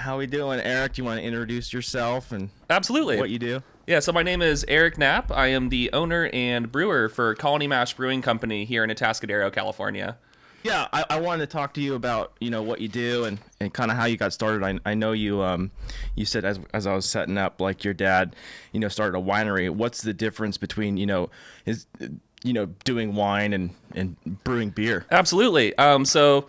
How we doing, Eric? Do you want to introduce yourself and Absolutely. what you do? Yeah, so my name is Eric Knapp. I am the owner and brewer for Colony Mash Brewing Company here in Atascadero, California. Yeah, I wanted to talk to you about what you do and kind of how you got started. I know you said as I was setting up, like your dad started a winery. What's the difference between his doing wine and brewing beer? Absolutely. So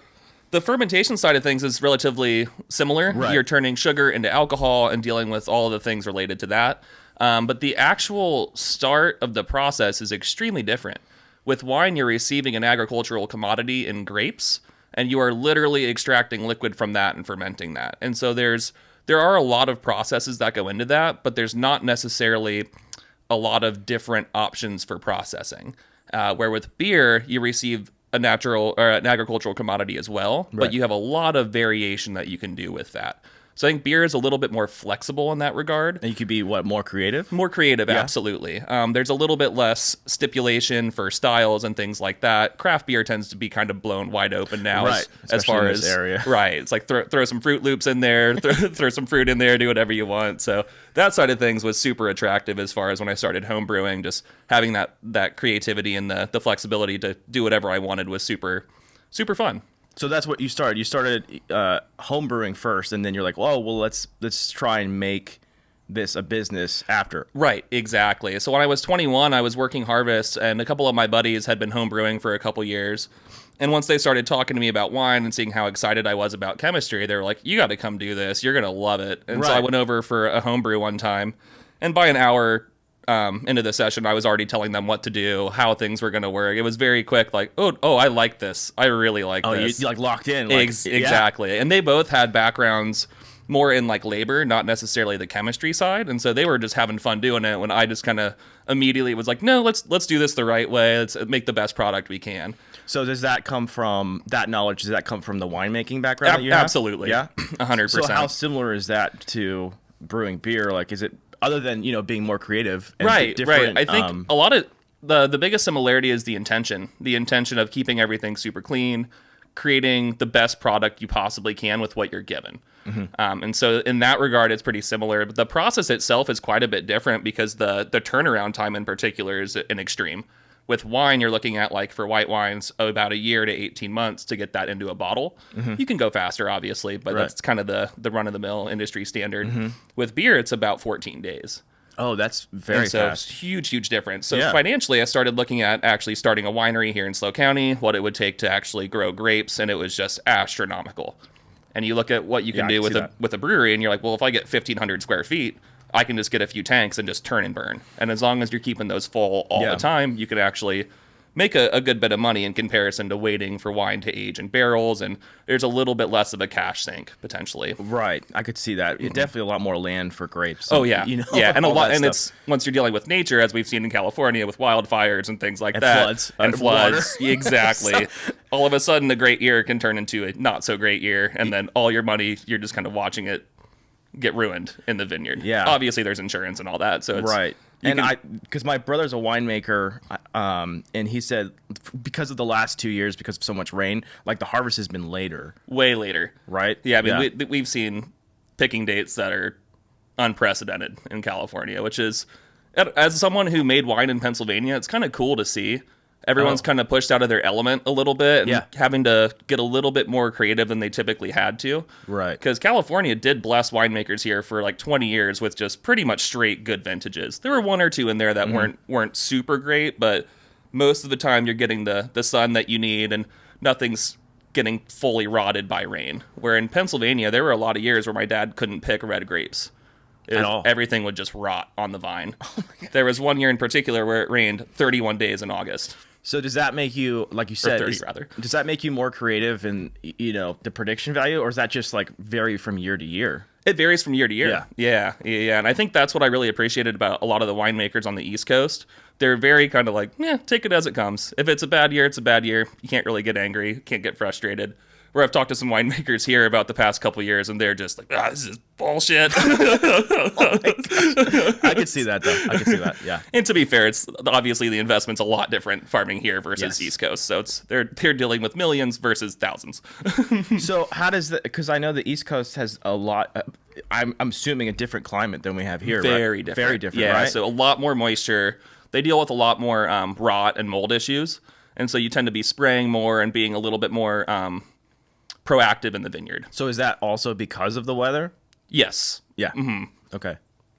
the fermentation side of things is relatively similar. Right. You're turning sugar into alcohol and dealing with all of the things related to that. But the actual start of the process is extremely different. With wine, you're receiving an agricultural commodity in grapes, and you are literally extracting liquid from that and fermenting that. And so there are a lot of processes that go into that, but there's not necessarily a lot of different options for processing. Where with beer, you receive a natural or an agricultural commodity as well, Right. but you have a lot of variation that you can do with that. So I think beer is a little bit more flexible in that regard. And you could be more creative? More creative, Yeah. absolutely. There's a little bit less stipulation for styles and things like that. Craft beer tends to be kind of blown wide open now, Right, as especially far in this as area. right. It's like throw some Fruit Loops in there, throw some fruit in there, do whatever you want. So that side of things was super attractive as far as when I started home brewing. Just having that creativity and the flexibility to do whatever I wanted was super fun. So that's what you started. You started home brewing first, and then you're like, well, let's try and make this a business after. Right, exactly. So when I was 21, I was working harvest, and a couple of my buddies had been home brewing for a couple years. And once they started talking to me about wine and seeing how excited I was about chemistry, they were like, you got to come do this. You're going to love it. And so I Right. went over for a home brew one time. And by an hour into the session, I was already telling them what to do, how things were going to work. It was very quick, like, oh, I like this. I really like Oh, this. you like locked in. Like, Exactly. And they both had backgrounds more in like labor, not necessarily the chemistry side. And so they were just having fun doing it when I just kind of immediately was like, no, let's do this the right way. Let's make the best product we can. So does that come from that knowledge? Does that come from the winemaking background that you have? Absolutely. Yeah. 100%. So how similar is that to brewing beer? Like, is it other than right, being more creative? And right. different, I think a lot of the biggest similarity is the intention of keeping everything super clean, creating the best product you possibly can with what you're given. And so in that regard, it's pretty similar. But the process itself is quite a bit different because the turnaround time in particular is an extreme. With wine, you're looking at, like, for white wines, about a year to 18 months to get that into a bottle. You can go faster, obviously, but Right. that's kind of the run-of-the-mill industry standard. With beer, it's about 14 days. Oh, that's very And so fast. huge difference. So Yeah. financially, I started looking at actually starting a winery here in SLO County, what it would take to actually grow grapes, and it was just astronomical. And you look at what you can I do can with see a that. with a brewery, and you're like, well, if I get 1,500 square feet, I can just get a few tanks and just turn and burn. And as long as you're keeping those full all Yeah. the time, you can actually make a good bit of money in comparison to waiting for wine to age in barrels, and there's a little bit less of a cash sink potentially. Right. I could see that. Definitely a lot more land for grapes. Oh yeah, yeah, and a all lot, that and stuff. it's once you're dealing with nature, as we've seen in California with wildfires and things like And that, floods. and floods, Water. exactly. All of a sudden, a great year can turn into a not so great year, and then all your money, you're just kind of watching it get ruined in the vineyard. Yeah. Obviously, there's insurance and all that, so it's, Right. you And can- because my brother's a winemaker, and he said because of the last 2 years, because of so much rain, like the harvest has been later, way later. right? Yeah, I mean, we've seen picking dates that are unprecedented in California, which is, as someone who made wine in Pennsylvania, it's kind of cool to see. Everyone's Oh. kind of pushed out of their element a little bit and Yeah. having to get a little bit more creative than they typically had to. Right. Because California did bless winemakers here for like 20 years with just pretty much straight good vintages. There were one or two in there that weren't super great, but most of the time you're getting the sun that you need and nothing's getting fully rotted by rain. Where in Pennsylvania, there were a lot of years where my dad couldn't pick red grapes. At all. Everything would just rot on the vine. There was one year in particular where it rained 31 days in August. So does that make you, like you said, 30 rather. does that make you more creative in the prediction value, or is that just like vary from year to year? It varies from year to year. Yeah. Yeah. And I think that's what I really appreciated about a lot of the winemakers on the East Coast. They're very kind of like, take it as it comes. If it's a bad year, it's a bad year. You can't really get angry, can't get frustrated. Where I've talked to some winemakers here about the past couple years, and they're just like, this is bullshit. I could see that, though. I could see that, yeah. And to be fair, it's obviously the investment's a lot different farming here versus Yes. East Coast. So they're dealing with millions versus thousands. So how does that, because I know the East Coast has a lot, I'm assuming a different climate than we have here, Very right? different. Very different, yeah, right? so a lot more moisture. They deal with a lot more rot and mold issues. And so you tend to be spraying more and being a little bit more proactive in the vineyard. So is that also because of the weather? Yes. Yeah. Mm-hmm. Okay.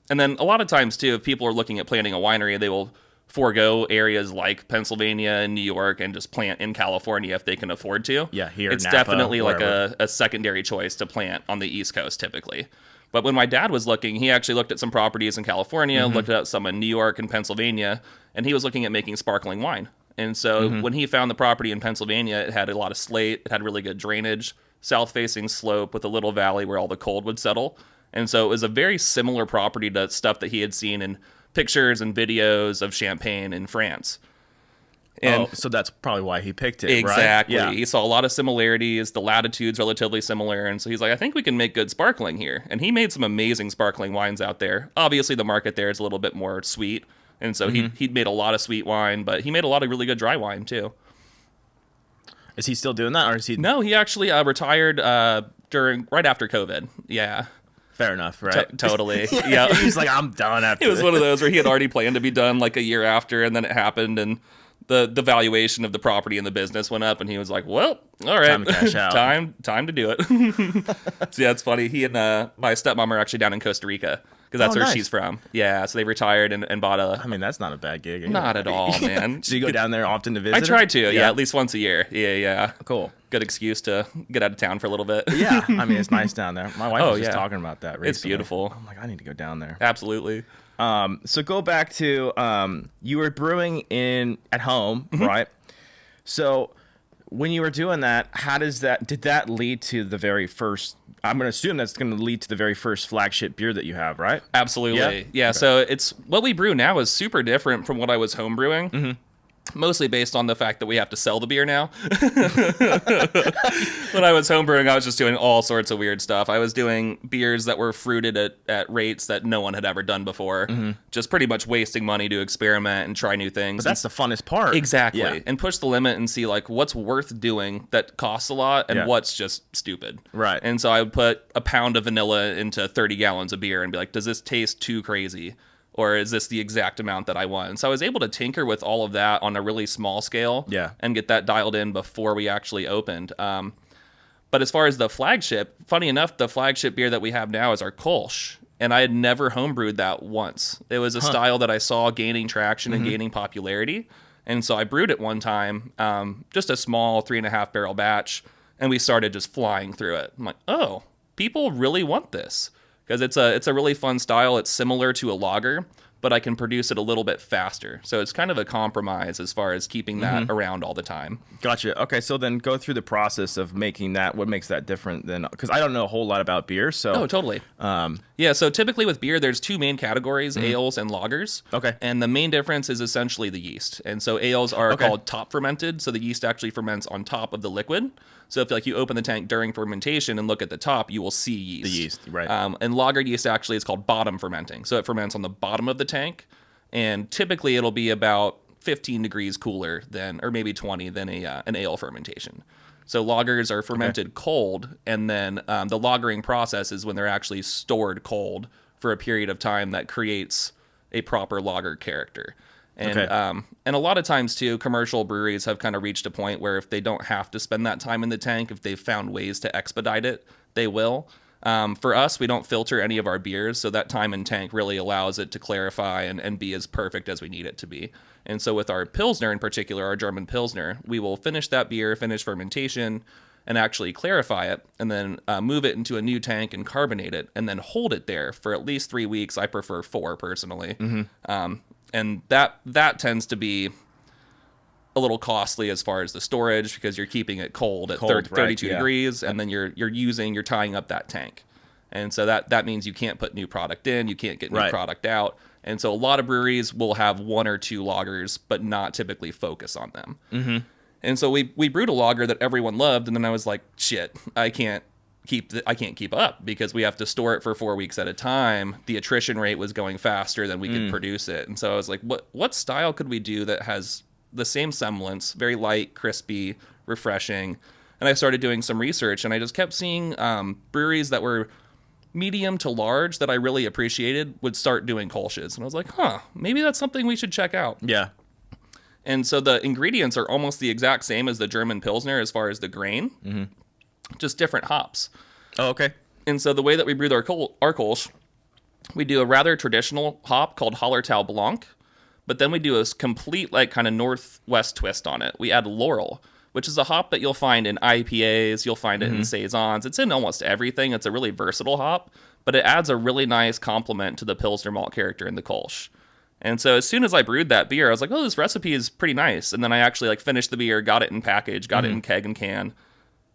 And then a lot of times, too, if people are looking at planting a winery, they will forego areas like Pennsylvania and New York and just plant in California if they can afford to. Yeah, here, it's Napa, definitely like wherever. a secondary choice to plant on the East Coast typically. But when my dad was looking, he actually looked at some properties in California, looked at some in New York and Pennsylvania, and he was looking at making sparkling wine. And so when he found the property in Pennsylvania, it had a lot of slate, it had really good drainage, south-facing slope with a little valley where all the cold would settle. And so it was a very similar property to stuff that he had seen in pictures and videos of Champagne in France. And so that's probably why he picked it, exactly. right? Yeah. He saw a lot of similarities. The latitude's relatively similar. And so he's like, I think we can make good sparkling here. And he made some amazing sparkling wines out there. Obviously, the market there is a little bit more sweet. And so he'd made a lot of sweet wine, but he made a lot of really good dry wine, too. Is he still doing that, or is he? No, he actually retired right after COVID. Yeah. Fair enough, right? Totally. Yeah. He's like, I'm done after It was this. one of those where he had already planned to be done like a year after, and then it happened, and the valuation of the property and the business went up, and he was like, well, all right, Time to cash out. time to do it. So yeah, it's funny. He and my stepmom are actually down in Costa Rica because that's Oh, where nice. she's from. Yeah, so they retired and bought a. I mean, that's not a bad gig. Either. Not at all, man. So you go down there often to visit? I her? try to, yeah, at least once a year. Yeah. Cool. Good excuse to get out of town for a little bit. Yeah, I mean, it's nice down there. My wife was just yeah. talking about that recently. It's beautiful. I'm like, I need to go down there. Absolutely. So go back to you were brewing at home, right? So when you were doing that, did that lead to the very first? I'm going to assume that's going to lead to the very first flagship beer that you have, right? Absolutely. Yeah. Okay. So it's what we brew now is super different from what I was home brewing. Mostly based on the fact that we have to sell the beer now. When I was homebrewing, I was just doing all sorts of weird stuff. I was doing beers that were fruited at rates that no one had ever done before. Just pretty much wasting money to experiment and try new things. But that's the funnest part. Exactly. Yeah. And push the limit and see like what's worth doing that costs a lot and Yeah. what's just stupid. Right. And so I would put a pound of vanilla into 30 gallons of beer and be like, does this taste too crazy? Or is this the exact amount that I want? And so I was able to tinker with all of that on a really small scale, Yeah. and get that dialed in before we actually opened. But as far as the flagship, funny enough, the flagship beer that we have now is our Kolsch. And I had never homebrewed that once. It was a style that I saw gaining traction and gaining popularity. And so I brewed it one time, just a small 3.5 barrel batch, and we started just flying through it. I'm like, oh, people really want this. Because it's a really fun style. It's similar to a lager, but I can produce it a little bit faster. So it's kind of a compromise as far as keeping that around all the time. Gotcha. Okay, so then go through the process of making that. What makes that different than? Because I don't know a whole lot about beer, so. Oh, totally. Yeah, so typically with beer, there's two main categories, ales and lagers. Okay. And the main difference is essentially the yeast. And so ales are called top fermented, so the yeast actually ferments on top of the liquid. So if like you open the tank during fermentation and look at the top, you will see yeast. The yeast, right. And lager yeast actually is called bottom fermenting. So it ferments on the bottom of the tank. And typically it'll be about 15 degrees cooler than, or maybe 20 than an ale fermentation. So lagers are fermented cold, and then the lagering process is when they're actually stored cold for a period of time that creates a proper lager character. And and a lot of times too, commercial breweries have kind of reached a point where if they don't have to spend that time in the tank, if they've found ways to expedite it, they will. For us, we don't filter any of our beers, so that time in tank really allows it to clarify and be as perfect as we need it to be. And so with our Pilsner in particular, our German Pilsner, we will finish that beer, finish fermentation, and actually clarify it, and then move it into a new tank and carbonate it, and then hold it there for at least 3 weeks. I prefer 4 personally. And that tends to be a little costly as far as the storage, because you're keeping it cold at 32 degrees, and then you're tying up that tank. And so that means you can't put new product in, you can't get new product out. And so a lot of breweries will have 1 or 2 lagers, but not typically focus on them. And so we brewed a lager that everyone loved, and then I was like, shit, I can't keep up because we have to store it for 4 weeks at a time. The attrition rate was going faster than we could produce it. And so I was like, what style could we do that has the same semblance, very light, crispy, refreshing? And I started doing some research, and I just kept seeing breweries that were medium to large that I really appreciated would start doing Kolsch's. And I was like, maybe that's something we should check out. Yeah. And so the ingredients are almost the exact same as the German Pilsner as far as the grain, just different hops. Oh, okay. And so the way that we brew our Kolsch, we do a rather traditional hop called Hallertau Blanc, but then we do a complete like kind of northwest twist on it. We add Laurel, which is a hop that you'll find in IPAs, you'll find it in Saisons. It's in almost everything. It's a really versatile hop, but it adds a really nice complement to the Pilsner malt character in the Kolsch. And so as soon as I brewed that beer, I was like, oh, this recipe is pretty nice. And then I actually like finished the beer, got it in package, got it in keg and can,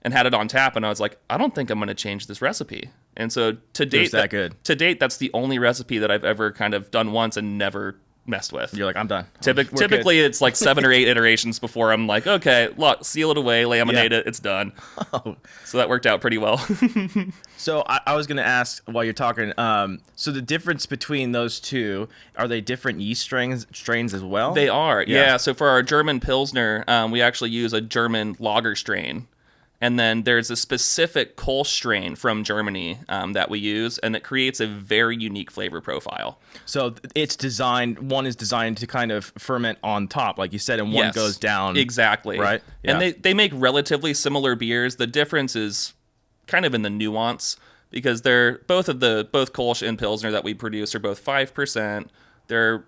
and had it on tap. And I was like, I don't think I'm going to change this recipe. And so to date, to date, that's the only recipe that I've ever kind of done once and never messed with. You're like, I'm done. Typically, it's like 7 or 8 iterations before I'm like, okay, look, seal it away, laminate it, it's done. Oh. So that worked out pretty well. So I was going to ask while you're talking, so the difference between those two, are they different yeast strains as well? They are, yeah. So for our German Pilsner, we actually use a German lager strain. And then there's a specific Kolsch strain from Germany that we use, and it creates a very unique flavor profile. So it's one is designed to kind of ferment on top, like you said, and one goes down. Exactly. Right? Yeah. And they make relatively similar beers. The difference is kind of in the nuance, because both Kolsch and Pilsner that we produce are both 5%. They're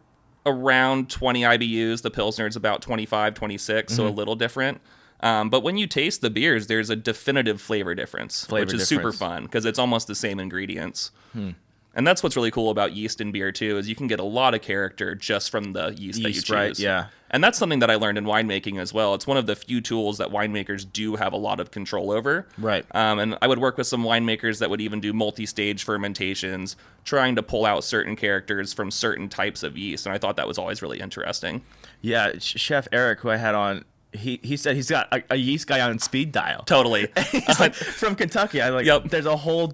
around 20 IBUs. The Pilsner is about 25, 26, so a little different. But when you taste the beers, there's a definitive flavor difference, which is super fun because it's almost the same ingredients. And that's what's really cool about yeast in beer too, is you can get a lot of character just from the yeast that you choose. Right, yeah. And that's something that I learned in winemaking as well. It's one of the few tools that winemakers do have a lot of control over. Right. And I would work with some winemakers that would even do multi-stage fermentations, trying to pull out certain characters from certain types of yeast. And I thought that was always really interesting. Yeah, Chef Eric, who I had on, he said he's got a yeast guy on speed dial. Totally. He's like from Kentucky. I like. Yep. There's a whole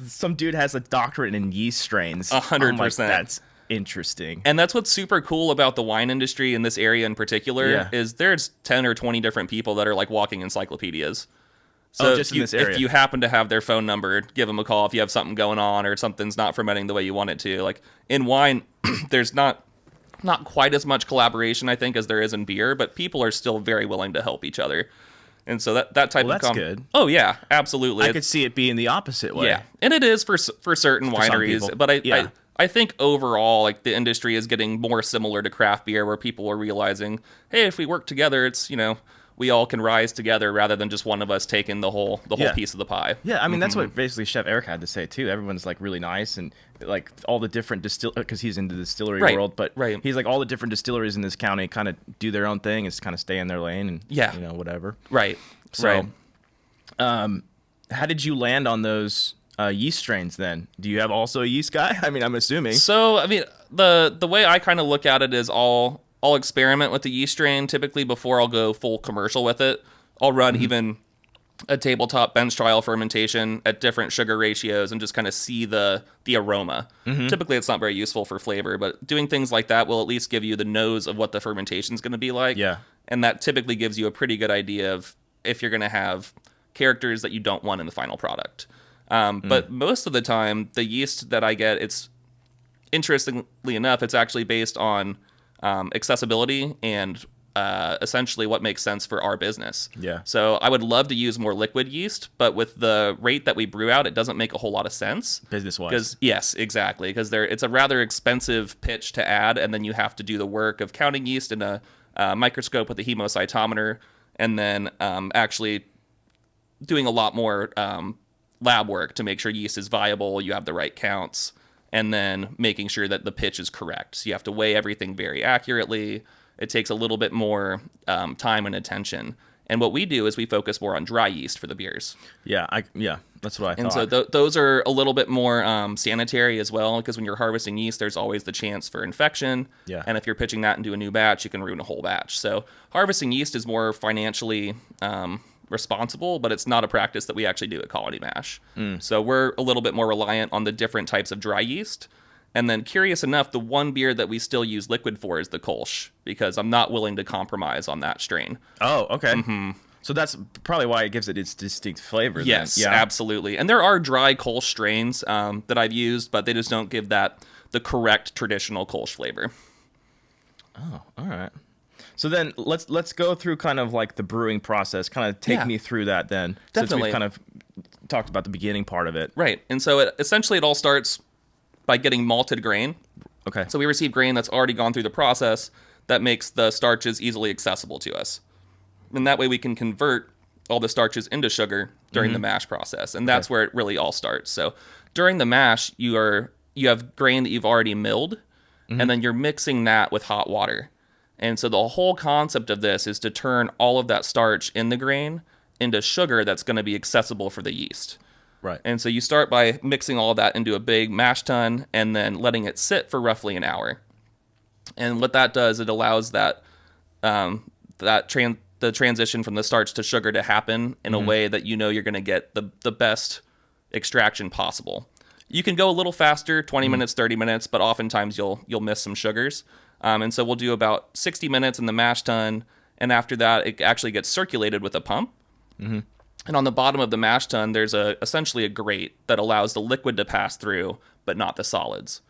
some dude has a doctorate in yeast strains. 100%. That's interesting. And that's what's super cool about the wine industry in this area in particular is there's 10 or 20 different people that are like walking encyclopedias. So just in this area. If you happen to have their phone number, give them a call if you have something going on or something's not fermenting the way you want it to. Like in wine, there's not quite as much collaboration, I think, as there is in beer, but people are still very willing to help each other. And so that type of... that's good. Oh, yeah, absolutely. I could see it being the opposite way. Yeah, and it is for certain wineries. But I think overall, like the industry is getting more similar to craft beer, where people are realizing, hey, if we work together, it's, we all can rise together rather than just one of us taking the whole piece of the pie. Yeah, I mean, that's what basically Chef Eric had to say, too. Everyone's, like, really nice, and, like, all the different because he's into the distillery world, but he's like, all the different distilleries in this county kind of do their own thing and just kind of stay in their lane and, whatever. Right, so, how did you land on those yeast strains, then? Do you have also a yeast guy? I mean, I'm assuming. So, I mean, the way I kind of look at it is I'll experiment with the yeast strain typically before I'll go full commercial with it. I'll run even a tabletop bench trial fermentation at different sugar ratios and just kind of see the aroma. Typically, it's not very useful for flavor, but doing things like that will at least give you the nose of what the fermentation is going to be like. Yeah. And that typically gives you a pretty good idea of if you're going to have characters that you don't want in the final product. But most of the time, the yeast that I get, it's interestingly enough, it's actually based on accessibility and essentially what makes sense for our business. Yeah. So I would love to use more liquid yeast, but with the rate that we brew out, it doesn't make a whole lot of sense. Business-wise. Yes, exactly. Because it's a rather expensive pitch to add, and then you have to do the work of counting yeast in a microscope with a hemocytometer, and then actually doing a lot more lab work to make sure yeast is viable, you have the right counts, and then making sure that the pitch is correct. So you have to weigh everything very accurately. It takes a little bit more time and attention. And what we do is we focus more on dry yeast for the beers. Yeah, that's what I And thought. so those are a little bit more sanitary as well, because when you're harvesting yeast, there's always the chance for infection. Yeah. And if you're pitching that into a new batch, you can ruin a whole batch. So harvesting yeast is more financially responsible, but it's not a practice that we actually do at Colony Mash. So we're a little bit more reliant on the different types of dry yeast. And then, curious enough, the one beer that we still use liquid for is the Kolsch, because I'm not willing to compromise on that strain. Oh, okay. Mm-hmm. So that's probably why it gives it its distinct flavor. Yes, then. Yeah. absolutely. And there are dry Kolsch strains that I've used, but they just don't give that the correct traditional Kolsch flavor. Oh, all right. So then let's go through kind of like the brewing process. Kind of take me through that then. Definitely. Since we've kind of talked about the beginning part of it. Right. And so essentially it all starts by getting malted grain. Okay. So we receive grain that's already gone through the process that makes the starches easily accessible to us. And that way we can convert all the starches into sugar during the mash process. And that's where it really all starts. So during the mash, you have grain that you've already milled, and then you're mixing that with hot water. And so the whole concept of this is to turn all of that starch in the grain into sugar that's going to be accessible for the yeast. Right. And so you start by mixing all of that into a big mash tun and then letting it sit for roughly an hour. And what that does, it allows the transition from the starch to sugar to happen in a way that you know you're going to get the best extraction possible. You can go a little faster, 20 minutes, 30 minutes, but oftentimes you'll miss some sugars. And so we'll do about 60 minutes in the mash tun, and after that, it actually gets circulated with a pump. Mm-hmm. And on the bottom of the mash tun, there's essentially a grate that allows the liquid to pass through, but not the solids.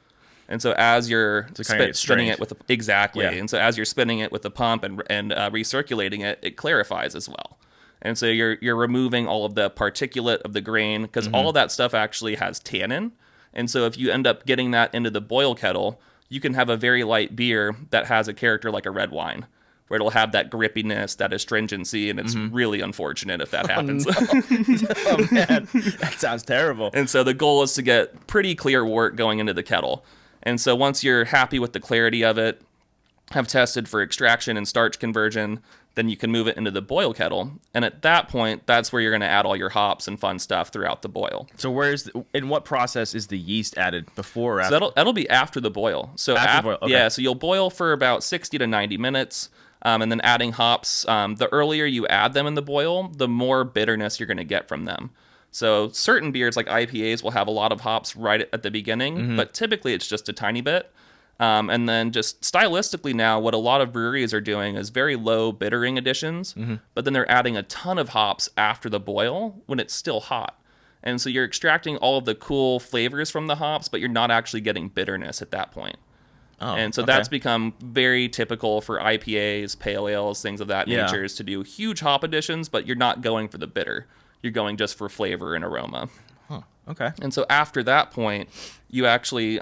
And so as you're spinning it with and so as you're spinning it with the pump and recirculating it, it clarifies as well. And so you're removing all of the particulate of the grain, because all of that stuff actually has tannin. And so if you end up getting that into the boil kettle, you can have a very light beer that has a character like a red wine, where it'll have that grippiness, that astringency, and it's really unfortunate if that happens. No. Oh, man. That sounds terrible. And so the goal is to get pretty clear wort going into the kettle. And so once you're happy with the clarity of it, have tested for extraction and starch conversion, then you can move it into the boil kettle. And at that point, that's where you're going to add all your hops and fun stuff throughout the boil. So in what process is the yeast added, before or after? So that'll be after the boil. So after the boil, okay. Yeah, so you'll boil for about 60 to 90 minutes. And then adding hops, the earlier you add them in the boil, the more bitterness you're going to get from them. So certain beers like IPAs will have a lot of hops right at the beginning, but typically it's just a tiny bit. And then just stylistically now, what a lot of breweries are doing is very low bittering additions, but then they're adding a ton of hops after the boil when it's still hot. And so you're extracting all of the cool flavors from the hops, but you're not actually getting bitterness at that point. Oh, and so that's become very typical for IPAs, pale ales, things of that nature, is to do huge hop additions, but you're not going for the bitter. You're going just for flavor and aroma. Huh. Okay. And so after that point, you actually,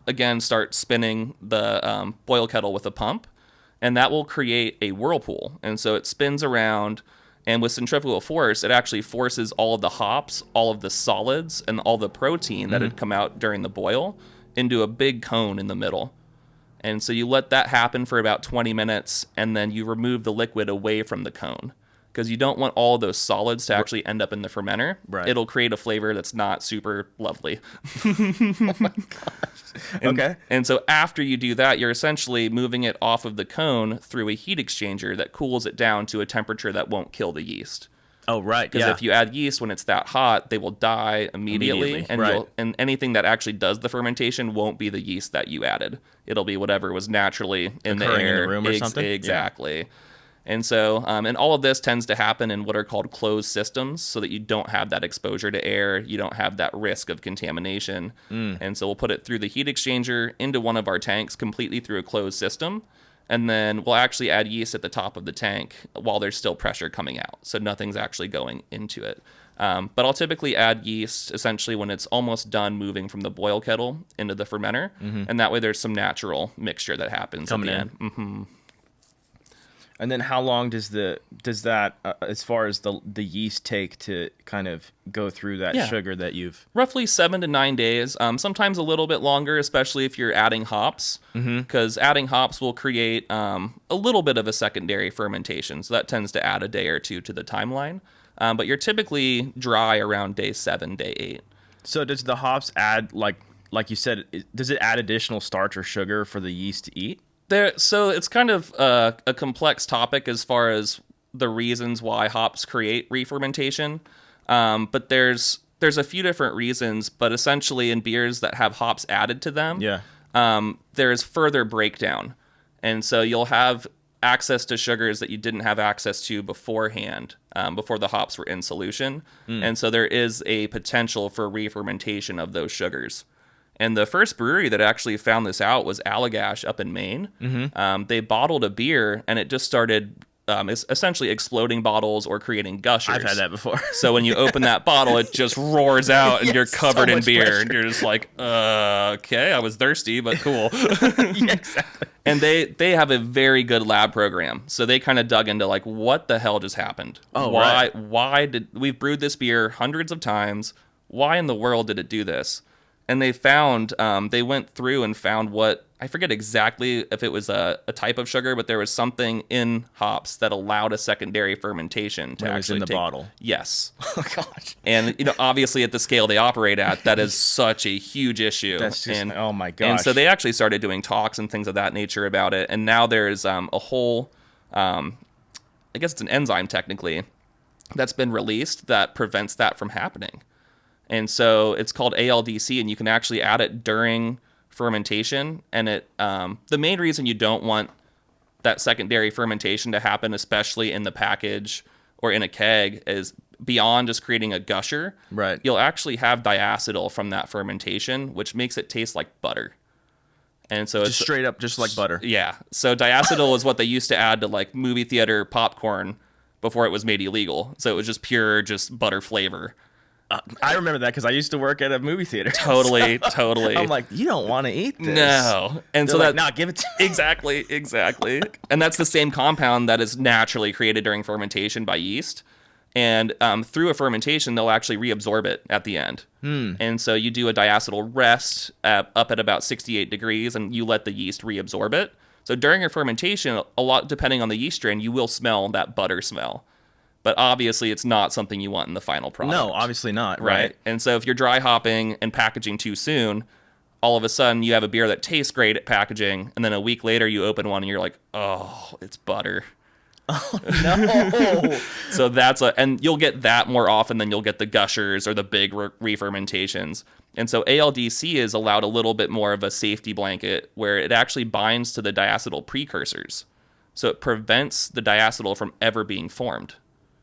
again, start spinning the boil kettle with a pump, and that will create a whirlpool. And so it spins around, and with centrifugal force, it actually forces all of the hops, all of the solids, and all the protein that had come out during the boil into a big cone in the middle. And so you let that happen for about 20 minutes, and then you remove the liquid away from the cone, because you don't want all those solids to actually end up in the fermenter. Right. It'll create a flavor that's not super lovely. Oh my gosh. Okay. And so after you do that, you're essentially moving it off of the cone through a heat exchanger that cools it down to a temperature that won't kill the yeast. Oh, right. Because if you add yeast when it's that hot, they will die immediately. And, and anything that actually does the fermentation won't be the yeast that you added. It'll be whatever was naturally in the air. In the room or something? Exactly. Yeah. And so, and all of this tends to happen in what are called closed systems, so that you don't have that exposure to air. You don't have that risk of contamination. And so we'll put it through the heat exchanger into one of our tanks completely through a closed system. And then we'll actually add yeast at the top of the tank while there's still pressure coming out. So nothing's actually going into it. But I'll typically add yeast essentially when it's almost done moving from the boil kettle into the fermenter. And that way there's some natural mixture that happens coming at the in. end. And then how long does that as far as the yeast take to kind of go through that Yeah. sugar that you've Roughly 7 to 9 days, sometimes a little bit longer, especially if you're adding hops, because adding hops will create a little bit of a secondary fermentation. So that tends to add a day or two to the timeline. But you're typically dry around day 7, day 8. So does the hops add like you said, does it add additional starch or sugar for the yeast to eat? So it's kind of a complex topic as far as the reasons why hops create re-fermentation. But there's a few different reasons, but essentially in beers that have hops added to them, Yeah. there's further breakdown. And so you'll have access to sugars that you didn't have access to beforehand, before the hops were in solution. And so there is a potential for re-fermentation of those sugars. And the first brewery that actually found this out was Allagash up in Maine. They bottled a beer, and it just started essentially exploding bottles or creating gushers. I've had that before. So when you open that bottle, it just roars out, and Yes, you're covered so in much beer. pressure. And you're just like, okay, I was thirsty, but cool. Yeah, exactly. And they have a very good lab program. So they kind of dug into like, what the hell just happened? Oh, why right. why did we've brewed this beer hundreds of times? Why in the world did it do this? And they found, they went through and found what, I forget exactly if it was a type of sugar, but there was something in hops that allowed a secondary fermentation to When it was actually in the take, bottle. Yes. Oh gosh. And, obviously at the scale they operate at, that is such a huge issue. That's just and, oh my gosh. And so they actually started doing talks and things of that nature about it. And now there's a whole, I guess it's an enzyme technically, that's been released that prevents that from happening. And so it's called ALDC, and you can actually add it during fermentation. And it the main reason you don't want that secondary fermentation to happen, especially in the package or in a keg, is beyond just creating a gusher. Right. You'll actually have diacetyl from that fermentation, which makes it taste like butter. And so just it's straight up, just like butter. yeah. So diacetyl is what they used to add to like movie theater popcorn before it was made illegal. So it was just pure, just butter flavor. I remember that because I used to work at a movie theater. Totally. I'm like, you don't want to eat this. No. And They're so like, that nah, give it to me. exactly. And that's the same compound that is naturally created during fermentation by yeast. And through a fermentation, they'll actually reabsorb it at the end. And so you do a diacetyl rest up at about 68 degrees, and you let the yeast reabsorb it. So during your fermentation, a lot depending on the yeast strain, you will smell that butter smell. But obviously, it's not something you want in the final product. No, obviously not. Right? And so if you're dry hopping and packaging too soon, all of a sudden you have a beer that tastes great at packaging, and then a week later you open one and you're like, oh, it's butter. No. So and you'll get that more often than you'll get the gushers or the big re-fermentations. And so ALDC is allowed a little bit more of a safety blanket where it actually binds to the diacetyl precursors. So it prevents the diacetyl from ever being formed.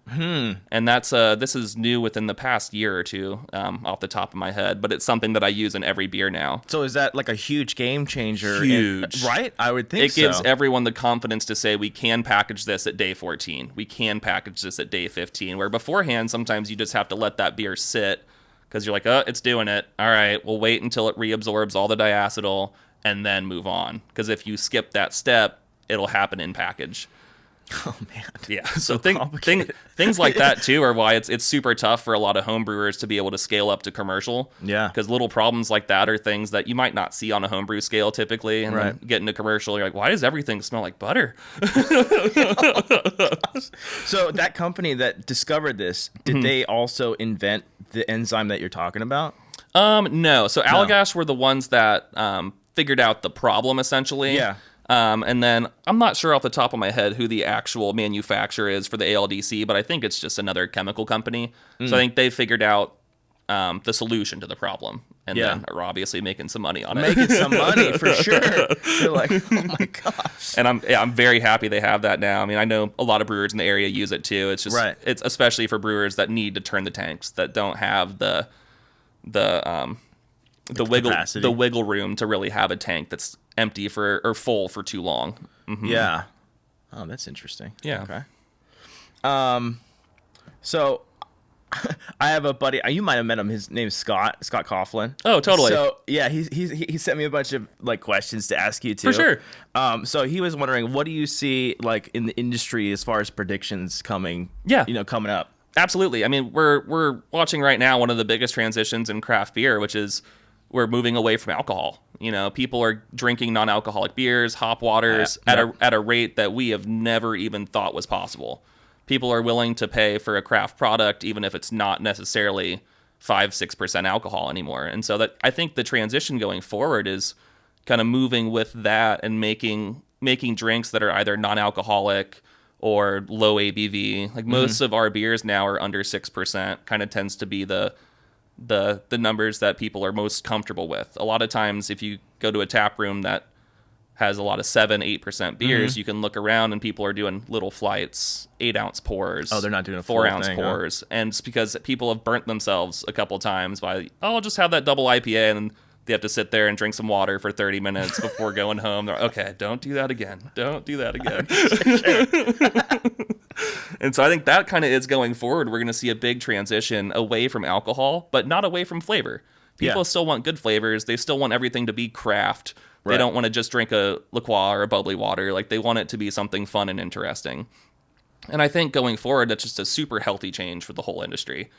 And this is new within the past year or two, off the top of my head, but it's something that I use in every beer now. So is that like a huge game changer? Huge. Right? I would think It gives so. everyone the confidence to say we can package this at day 14. We can package this at day 15, where beforehand, sometimes you just have to let that beer sit because you're like, oh, it's doing it. All right, we'll wait until it reabsorbs all the diacetyl and then move on. Because if you skip that step, it'll happen in package. Oh man. Yeah, so things like that too are why it's super tough for a lot of home brewers to be able to scale up to commercial. Yeah. Because little problems like that are things that you might not see on a homebrew scale typically, and then get into commercial, you're like, why does everything smell like butter? So that company that discovered this, did they also invent the enzyme that you're talking about? No. So Allagash were the ones that figured out the problem essentially. Yeah. And then I'm not sure off the top of my head who the actual manufacturer is for the ALDC, but I think it's just another chemical company. So I think they figured out the solution to the problem, and then are obviously making some money on it. Making some money for sure. They're like, oh my gosh. And I'm very happy they have that now. I mean, I know a lot of brewers in the area use it too. It's just it's especially for brewers that need to turn the tanks, that don't have the wiggle room to really have a tank that's empty or full for too long. Yeah. Oh, that's interesting. Yeah. Okay. So I have a buddy. You might have met him. His name's Scott Coughlin. Oh, totally. So yeah, he sent me a bunch of like questions to ask you too. For sure. So he was wondering, what do you see like in the industry as far as predictions coming? Yeah. Coming up. Absolutely. I mean, we're watching right now one of the biggest transitions in craft beer, which is we're moving away from alcohol. People are drinking non-alcoholic beers, hop waters at a rate that we have never even thought was possible. People are willing to pay for a craft product, even if it's not necessarily 5-6% alcohol anymore. And so that I think the transition going forward is kind of moving with that and making drinks that are either non-alcoholic or low ABV. Like most of our beers now are under 6%. Kind of tends to be the numbers that people are most comfortable with. A lot of times, if you go to a tap room that has a lot of 7-8% beers, you can look around and people are doing little flights, 8-ounce pours. Oh, they're not doing a 4-ounce thing, pours. Huh? And it's because people have burnt themselves a couple times by, I'll just have that double IPA, and they have to sit there and drink some water for 30 minutes before going home. They're like, okay, don't do that again. Don't do that again. And so I think that kind of is going forward. We're going to see a big transition away from alcohol, but not away from flavor. People still want good flavors. They still want everything to be craft. Right. They don't want to just drink a LaCroix or a bubbly water. Like, they want it to be something fun and interesting. And I think going forward, that's just a super healthy change for the whole industry.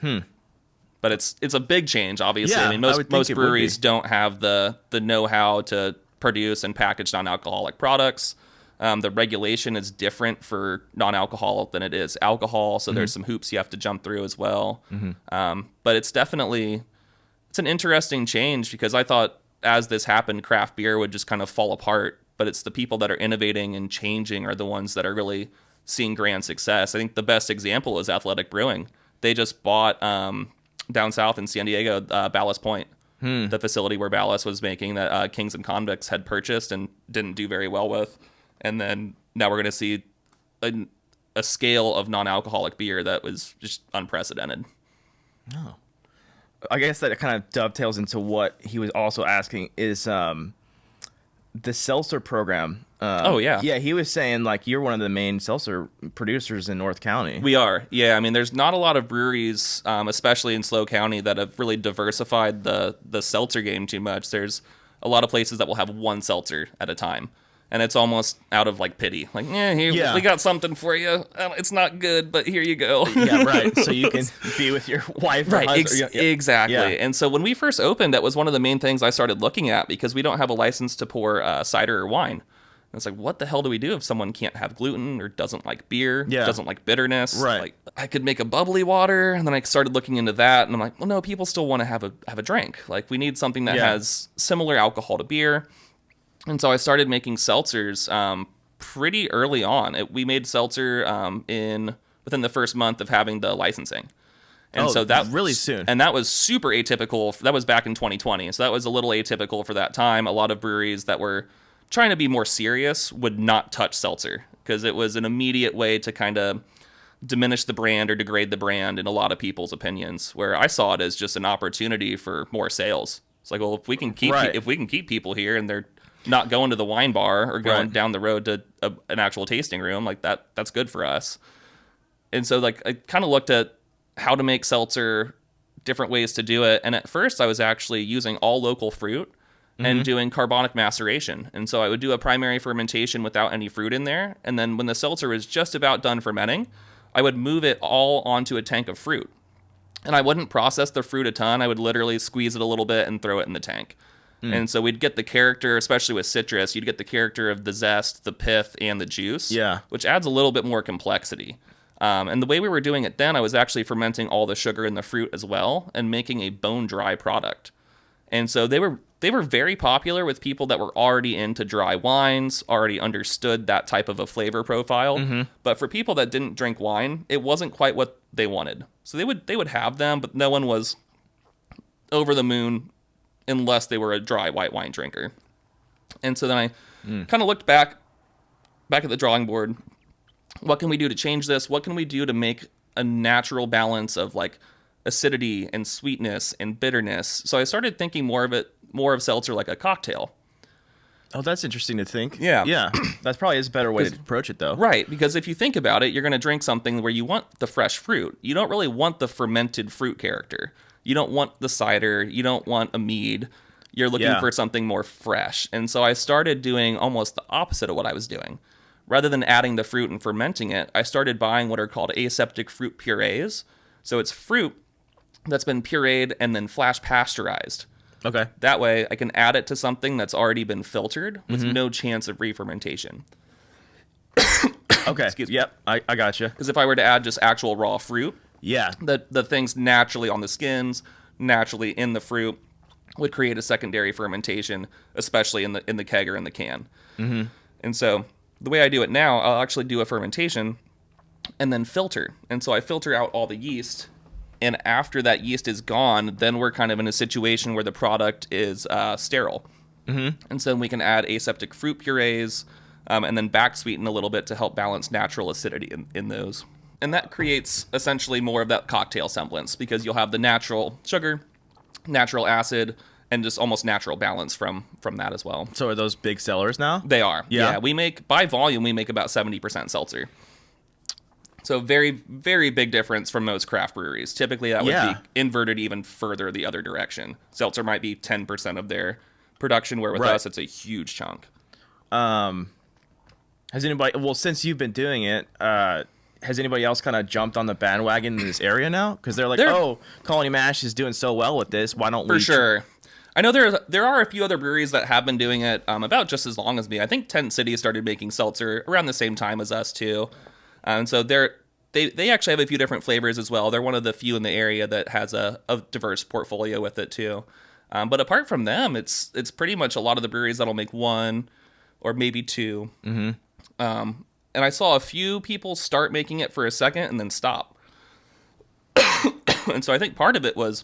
But it's a big change, obviously. Yeah, I mean, most breweries don't have the know-how to produce and package non-alcoholic products. The regulation is different for non-alcohol than it is alcohol, so there's some hoops you have to jump through as well. But it's an interesting change, because I thought as this happened, craft beer would just kind of fall apart. But it's the people that are innovating and changing are the ones that are really seeing grand success. I think the best example is Athletic Brewing. They just bought down south in San Diego, Ballast Point, the facility where Ballast was making that Kings and Convicts had purchased and didn't do very well with. And then now we're going to see a scale of non-alcoholic beer that was just unprecedented. Oh. I guess that kind of dovetails into what he was also asking is the seltzer program. Yeah, he was saying like you're one of the main seltzer producers in North County. We are. Yeah, I mean, there's not a lot of breweries, especially in SLO County, that have really diversified the seltzer game too much. There's a lot of places that will have one seltzer at a time. And it's almost out of like pity. Like, we got something for you. It's not good, but here you go. Yeah, right. So you can be with your wife. Right, exactly. Yeah. And so when we first opened, that was one of the main things I started looking at, because we don't have a license to pour cider or wine. And it's like, what the hell do we do if someone can't have gluten or doesn't like beer, doesn't like bitterness? Right. Like, I could make a bubbly water, and then I started looking into that, and I'm like, well, no, people still want to have a drink. Like, we need something that has similar alcohol to beer. And so I started making seltzers pretty early on. We made seltzer within the first month of having the licensing. And so that really soon. And that was super atypical. That was back in 2020. So that was a little atypical for that time. A lot of breweries that were trying to be more serious would not touch seltzer, because it was an immediate way to kind of diminish the brand or degrade the brand in a lot of people's opinions, where I saw it as just an opportunity for more sales. It's like, well, if we can keep people here and they're not going to the wine bar or going down the road to an actual tasting room, like that's good for us. And so like I kind of looked at how to make seltzer, different ways to do it. And at first I was actually using all local fruit and doing carbonic maceration. And so I would do a primary fermentation without any fruit in there. And then when the seltzer was just about done fermenting, I would move it all onto a tank of fruit. And I wouldn't process the fruit a ton. I would literally squeeze it a little bit and throw it in the tank. And so we'd get the character, especially with citrus, you'd get the character of the zest, the pith, and the juice, which adds a little bit more complexity. And the way we were doing it then, I was actually fermenting all the sugar in the fruit as well and making a bone-dry product. And so they were very popular with people that were already into dry wines, already understood that type of a flavor profile. But for people that didn't drink wine, it wasn't quite what they wanted. So they would have them, but no one was over the moon unless they were a dry white wine drinker. And so then I kind of looked back at the drawing board. What can we do to change this? What can we do to make a natural balance of like acidity and sweetness and bitterness? So I started thinking more of seltzer like a cocktail. Oh, that's interesting to think. Yeah. Yeah. That probably is a better way to approach it, though. Right, because if you think about it, you're going to drink something where you want the fresh fruit. You don't really want the fermented fruit character. You don't want the cider. You don't want a mead. You're looking for something more fresh. And so I started doing almost the opposite of what I was doing. Rather than adding the fruit and fermenting it, I started buying what are called aseptic fruit purees. So it's fruit that's been pureed and then flash pasteurized. Okay. That way, I can add it to something that's already been filtered with no chance of re-fermentation. Okay. Excuse me. Yep. I gotcha. Because if I were to add just actual raw fruit, Yeah. the things naturally on the skins, naturally in the fruit, would create a secondary fermentation, especially in the keg or in the can. Mm-hmm. And so the way I do it now, I'll actually do a fermentation and then filter. And so I filter out all the yeast. And after that yeast is gone, then we're kind of in a situation where the product is sterile. Mm-hmm. And so we can add aseptic fruit purees and then back sweeten a little bit to help balance natural acidity in those. And that creates essentially more of that cocktail semblance because you'll have the natural sugar, natural acid, and just almost natural balance from that as well. So are those big sellers now? They are. Yeah. We make, by volume, we make about 70% seltzer. So very, very big difference from most craft breweries. Typically, that would be inverted even further the other direction. Seltzer might be 10% of their production, where with us, it's a huge chunk. Has anybody, well, since you've been doing it, has anybody else kind of jumped on the bandwagon in this area now? Because they're like, oh, Colony Mash is doing so well with this. Why don't we? For sure. I know there are a few other breweries that have been doing it about just as long as me. I think Tent City started making seltzer around the same time as us, too. And so they actually have a few different flavors as well. They're one of the few in the area that has a diverse portfolio with it too. But apart from them, it's pretty much a lot of the breweries that'll make one or maybe two. Mm-hmm. And I saw a few people start making it for a second and then stop. And so I think part of it was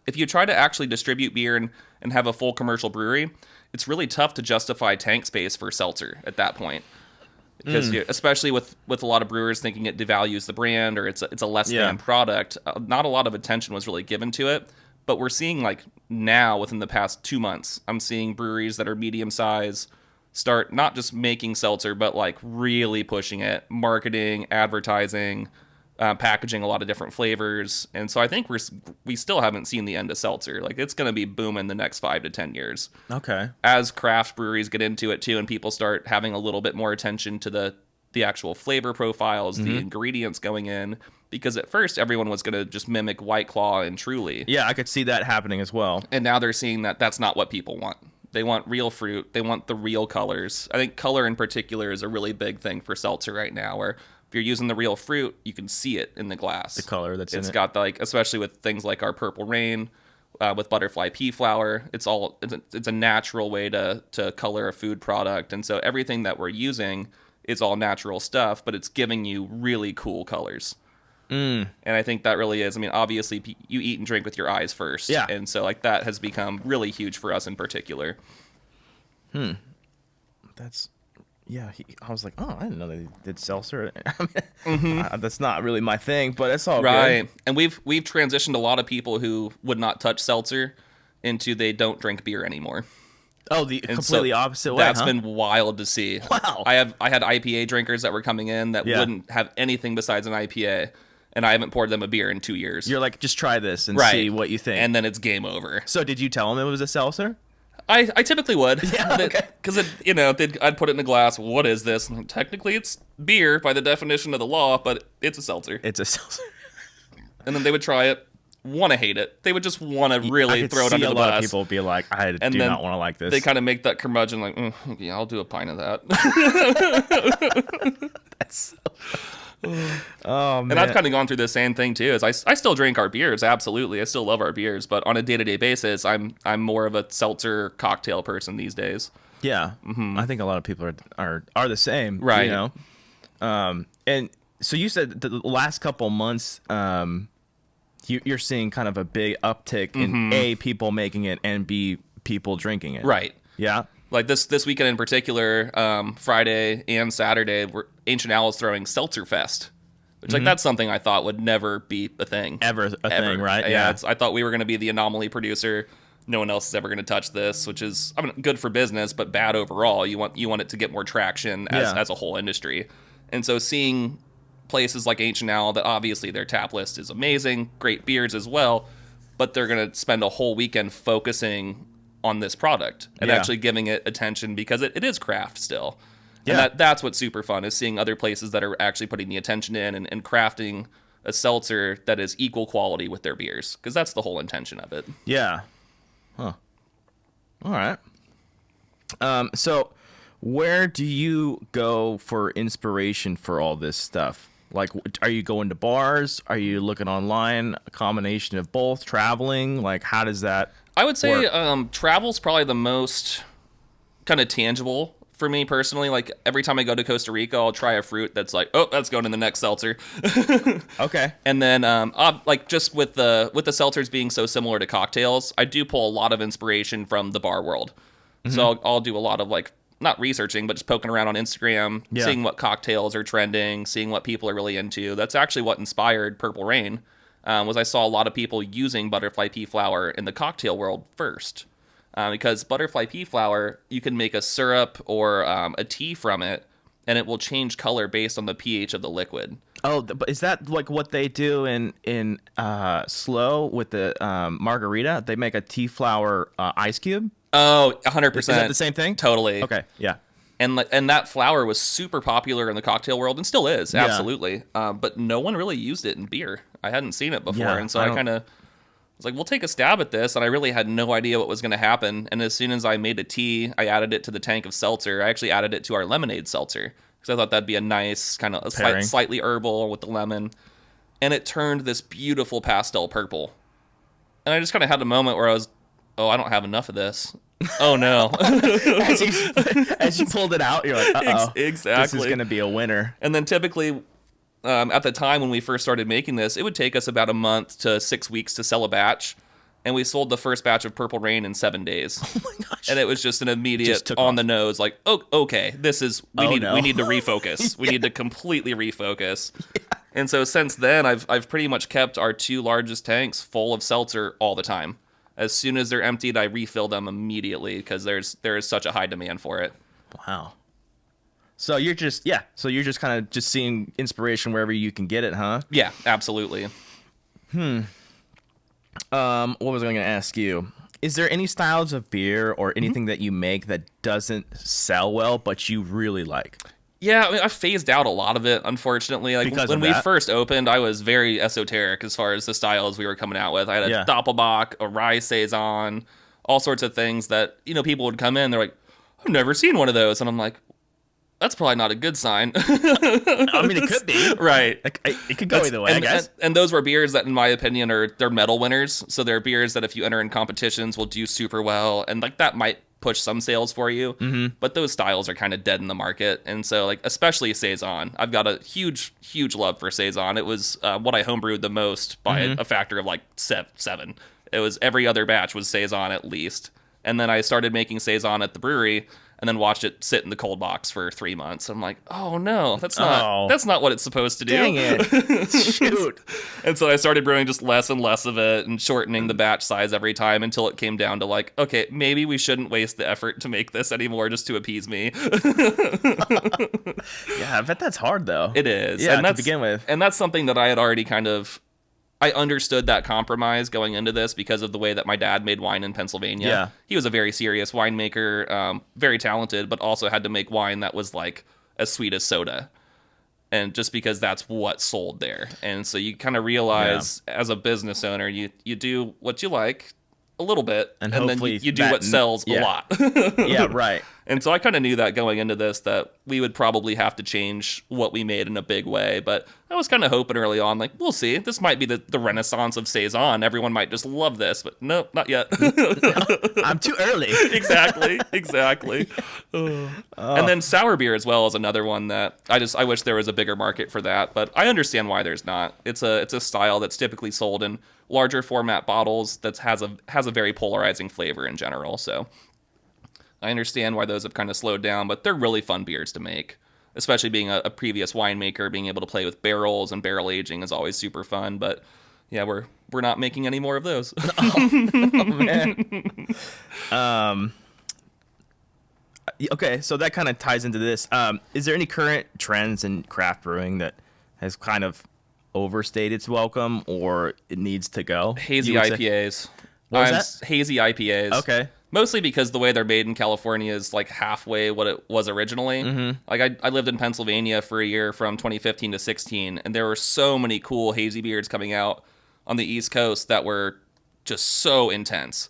if you try to actually distribute beer and have a full commercial brewery, it's really tough to justify tank space for seltzer at that point. Because especially with a lot of brewers thinking it devalues the brand or it's a less than product, not a lot of attention was really given to it. But we're seeing like now within the past 2 months, I'm seeing breweries that are medium size start not just making seltzer, but like really pushing it, marketing, advertising, packaging a lot of different flavors. And so I think we still haven't seen the end of seltzer. Like it's going to be booming the next 5 to 10 years. Okay. As craft breweries get into it too, and people start having a little bit more attention to the actual flavor profiles, the ingredients going in, because at first everyone was going to just mimic White Claw and Truly. Yeah, I could see that happening as well. And now they're seeing that that's not what people want. They want real fruit. They want the real colors. I think color in particular is a really big thing for seltzer right now, where if you're using the real fruit, you can see it in the glass. The color that's in it. It's got like, especially with things like our Purple Rain, with butterfly pea flower. It's a natural way to color a food product, and so everything that we're using is all natural stuff, but it's giving you really cool colors. And I think that really is. I mean, obviously, you eat and drink with your eyes first. Yeah. And so, like, that has become really huge for us in particular. That's, yeah. I was like, oh, I didn't know they did seltzer. That's not really my thing, but it's all right. good. And we've transitioned a lot of people who would not touch seltzer into they don't drink beer anymore. Oh, the completely opposite way. That's been wild to see. Wow. I had IPA drinkers that were coming in that wouldn't have anything besides an IPA. And I haven't poured them a beer in 2 years. You're like, just try this and see what you think. And then it's game over. So did you tell them it was a seltzer? I typically would. Yeah, okay. Because, I'd put it in a glass. What is this? And technically, it's beer by the definition of the law, but it's a seltzer. It's a seltzer. And then they would try it, want to hate it. They would just want to really throw it under the bus. A lot of people be like, I do not want to like this. They kind of make that curmudgeon like, yeah, I'll do a pint of that. That's oh, man. And I've kind of gone through the same thing too. Is I still drink our beers, absolutely. I still love our beers, but on a day-to-day basis, I'm more of a seltzer cocktail person these days. Yeah, I think a lot of people are the same, right? And so you said the last couple months, you're seeing kind of a big uptick in A, people making it, and B, people drinking it, right? Yeah. Like this weekend in particular, Friday and Saturday, Ancient Owl is throwing Seltzer Fest, which like that's something I thought would never be a thing. Ever. Thing, right? Yeah. I thought we were going to be the anomaly producer no one else is ever going to touch this, which is, I mean, good for business, but bad overall. You want it to get more traction as a whole industry. And so seeing places like Ancient Owl, that obviously their tap list is amazing, great beers as well, but they're going to spend a whole weekend focusing on this product and actually giving it attention because it is craft still. And that's what's super fun, is seeing other places that are actually putting the attention in and crafting a seltzer that is equal quality with their beers, because that's the whole intention of it. Yeah. Huh. All right. So where do you go for inspiration for all this stuff? Like, are you going to bars? Are you looking online? A combination of both? Traveling? Like, how does that I would say work? travel's probably the most kind of tangible for me personally. Like, every time I go to Costa Rica, I'll try a fruit that's like, oh, that's going in the next seltzer. Okay. And then, like, just with the seltzers being so similar to cocktails, I do pull a lot of inspiration from the bar world. Mm-hmm. So I'll do a lot of, like, not researching, but just poking around on Instagram, seeing what cocktails are trending, seeing what people are really into. That's actually what inspired Purple Rain, was I saw a lot of people using butterfly pea flower in the cocktail world first. Because butterfly pea flower, you can make a syrup or a tea from it, and it will change color based on the pH of the liquid. Oh, but is that like what they do in Slow with the margarita? They make a tea flower ice cube. Oh, 100%. Is that the same thing? Totally. Okay, yeah. And that flower was super popular in the cocktail world and still is, absolutely. But no one really used it in beer. I hadn't seen it before, and so I kind of was like, we'll take a stab at this, and I really had no idea what was going to happen. And as soon as I made a tea, I added it to the tank of seltzer. I actually added it to our lemonade seltzer, because I thought that'd be a nice kind of slightly herbal with the lemon. And it turned this beautiful pastel purple. And I just kind of had a moment where I was, oh, I don't have enough of this. Oh, no. as you pulled it out, you're like, uh-oh. Exactly. This is going to be a winner. And then typically, at the time when we first started making this, it would take us about a month to 6 weeks to sell a batch. And we sold the first batch of Purple Rain in 7 days. Oh my gosh. And it was just an immediate on the nose, like, oh, okay, this is, we need to refocus. We need to completely refocus. Yeah. And so since then, I've pretty much kept our 2 largest tanks full of seltzer all the time. As soon as they're emptied, I refill them immediately because there is such a high demand for it. Wow. So you're just kind of just seeing inspiration wherever you can get it, huh? Yeah, absolutely. What was I going to ask you? Is there any styles of beer or anything that you make that doesn't sell well, but you really like? Yeah, I mean, I phased out a lot of it, unfortunately. Like, when we first opened, I was very esoteric as far as the styles we were coming out with. I had a Doppelbock, a Rye Saison, all sorts of things that, people would come in, they're like, I've never seen one of those. And I'm like, that's probably not a good sign. I mean, it could be. Right. It could go either way, I guess. And those were beers that, in my opinion, they're medal winners. So they're beers that if you enter in competitions will do super well. And like that might push some sales for you. Mm-hmm. But those styles are kind of dead in the market. And so, like, especially Saison. I've got a huge, huge love for Saison. It was what I homebrewed the most by a factor of like 7. It was every other batch was Saison at least. And then I started making Saison at the brewery, and then watched it sit in the cold box for 3 months. I'm like, oh no, that's not what it's supposed to do. Dang it. Shoot. And so I started brewing just less and less of it and shortening the batch size every time until it came down to like, okay, maybe we shouldn't waste the effort to make this anymore just to appease me. Yeah, I bet that's hard though. It is. Yeah, to begin with. And that's something that I had already I understood that compromise going into this because of the way that my dad made wine in Pennsylvania. Yeah. He was a very serious winemaker, very talented, but also had to make wine that was like as sweet as soda. And just because that's what sold there. And so you kind of realize as a business owner, you do what you like a little bit, and then you do what sells a lot. Yeah, right. And so I kind of knew that going into this, that we would probably have to change what we made in a big way. But I was kind of hoping early on, like, we'll see. This might be the renaissance of Saison. Everyone might just love this, but nope, not yet. I'm too early. Exactly. And then sour beer as well is another one that I wish there was a bigger market for that. But I understand why there's not. It's a style that's typically sold in larger format bottles that has a very polarizing flavor in general. So I understand why those have kind of slowed down, but they're really fun beers to make, especially being a previous winemaker. Being able to play with barrels and barrel aging is always super fun. But Yeah, we're not making any more of those. Oh, man. Um, okay, so that kind of ties into this. Is there any current trends in craft brewing that has kind of overstayed its welcome, or it needs to go? Hazy You would say? IPAs. What was that? Hazy IPAs. Okay. Mostly because the way they're made in California is like halfway what it was originally. Mm-hmm. Like I lived in Pennsylvania for a year from 2015 to 16, and there were so many cool hazy beers coming out on the East Coast that were just so intense.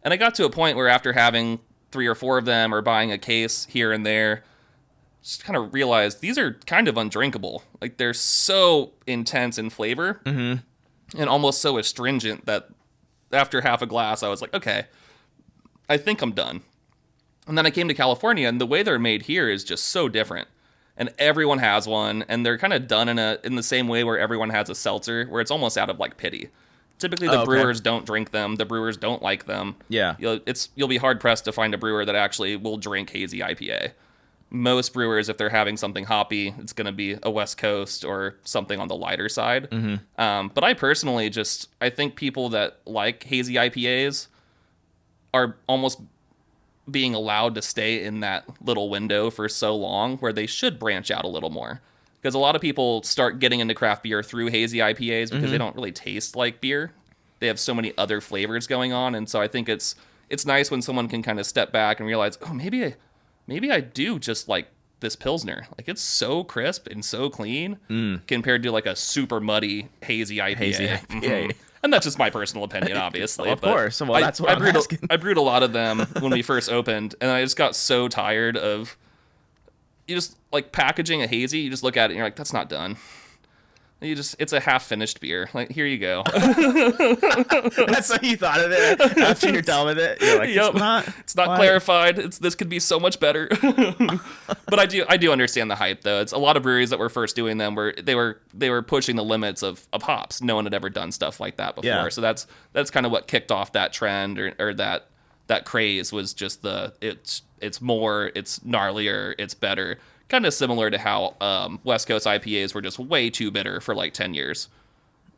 And I got to a point where after having 3 or 4 of them or buying a case here and there, just kind of realized these are kind of undrinkable. Like they're so intense in flavor and almost so astringent that after half a glass, I was like, okay, I think I'm done. And then I came to California, and the way they're made here is just so different. And everyone has one, and they're kind of done in the same way where everyone has a seltzer, where it's almost out of like pity. Typically, the brewers don't drink them. The brewers don't like them. Yeah. You'll be hard pressed to find a brewer that actually will drink hazy IPA. Most brewers, if they're having something hoppy, it's going to be a West Coast or something on the lighter side. But I personally I think people that like hazy IPAs are almost being allowed to stay in that little window for so long where they should branch out a little more. Because a lot of people start getting into craft beer through hazy IPAs because they don't really taste like beer. They have so many other flavors going on. And so I think it's nice when someone can kind of step back and realize, oh, maybe I do just like this Pilsner. Like it's so crisp and so clean compared to like a super muddy hazy IPA. Hazy IPA. And that's just my personal opinion, obviously. Of course. Well, that's what I'm asking. I brewed a lot of them when we first opened, and I just got so tired of you just like packaging a hazy. You just look at it and you're like, that's not done. It's a half finished beer. Like, here you go. That's what you thought of it after you're done with it. You're like, yep. It's not clarified. This could be so much better. But I do understand the hype though. It's a lot of breweries that were first doing them where they were pushing the limits of hops. No one had ever done stuff like that before. Yeah. So that's kind of what kicked off that trend or that craze was just it's more, it's gnarlier, it's better. Kind of similar to how West Coast IPAs were just way too bitter for like 10 years.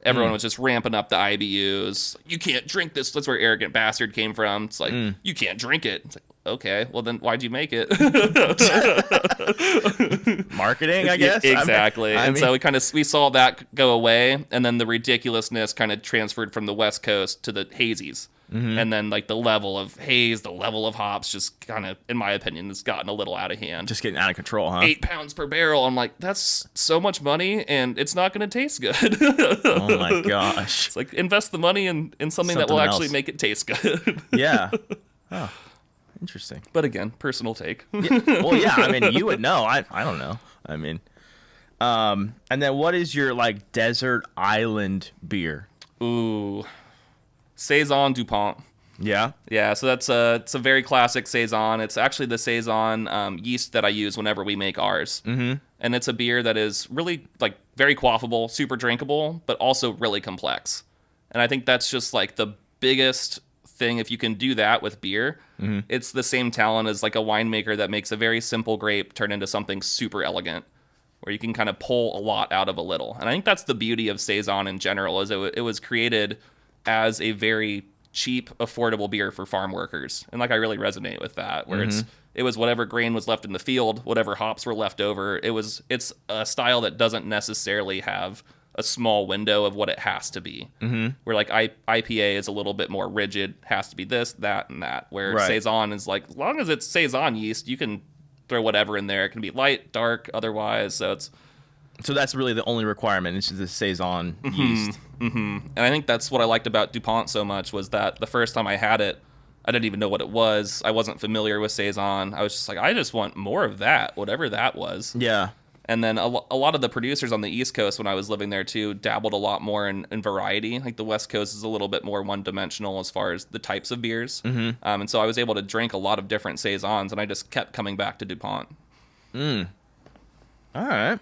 Everyone was just ramping up the IBUs. You can't drink this. That's where Arrogant Bastard came from. It's like, you can't drink it. It's like, okay, well then why'd you make it? Marketing, I guess. Exactly. I mean, so we saw that go away, and then the ridiculousness kind of transferred from the West Coast to the hazies. And then like the level of haze, the level of hops just kind of, in my opinion, has gotten a little out of hand. just getting out of control, huh? 8 pounds per barrel. I'm like, that's so much money, and it's not going to taste good. Oh my gosh. It's like, invest the money in something that will actually else. make it taste good. Yeah. Oh, interesting. But again, personal take. Well, yeah. I mean, you would know. I don't know. I mean, and then what is your like desert island beer? Ooh. Saison DuPont. Yeah. Yeah, so it's a very classic Saison. It's actually the Saison yeast that I use whenever we make ours. Mm-hmm. And it's a beer that is really like very quaffable, super drinkable, but also really complex. And I think that's just like the biggest thing. If you can do that with beer, it's the same talent as like a winemaker that makes a very simple grape turn into something super elegant, where you can kind of pull a lot out of a little. And I think that's the beauty of Saison in general, is it was created as a very cheap, affordable beer for farm workers. And like I really resonate with that, where it was whatever grain was left in the field, whatever hops were left over. It's a style that doesn't necessarily have a small window of what it has to be. Where like IPA is a little bit more rigid, has to be this, that, and that. Where Saison is like, as long as it's Saison yeast, you can throw whatever in there. It can be light, dark, otherwise. So that's really the only requirement. It's just the Saison yeast. And I think that's what I liked about DuPont so much, was that the first time I had it, I didn't even know what it was. I wasn't familiar with Saison. I was just like, I just want more of that, whatever that was. Yeah. And then a lot of the producers on the East Coast when I was living there too dabbled a lot more in variety. Like the West Coast is a little bit more one-dimensional as far as the types of beers. And so I was able to drink a lot of different Saisons, and I just kept coming back to DuPont. All right.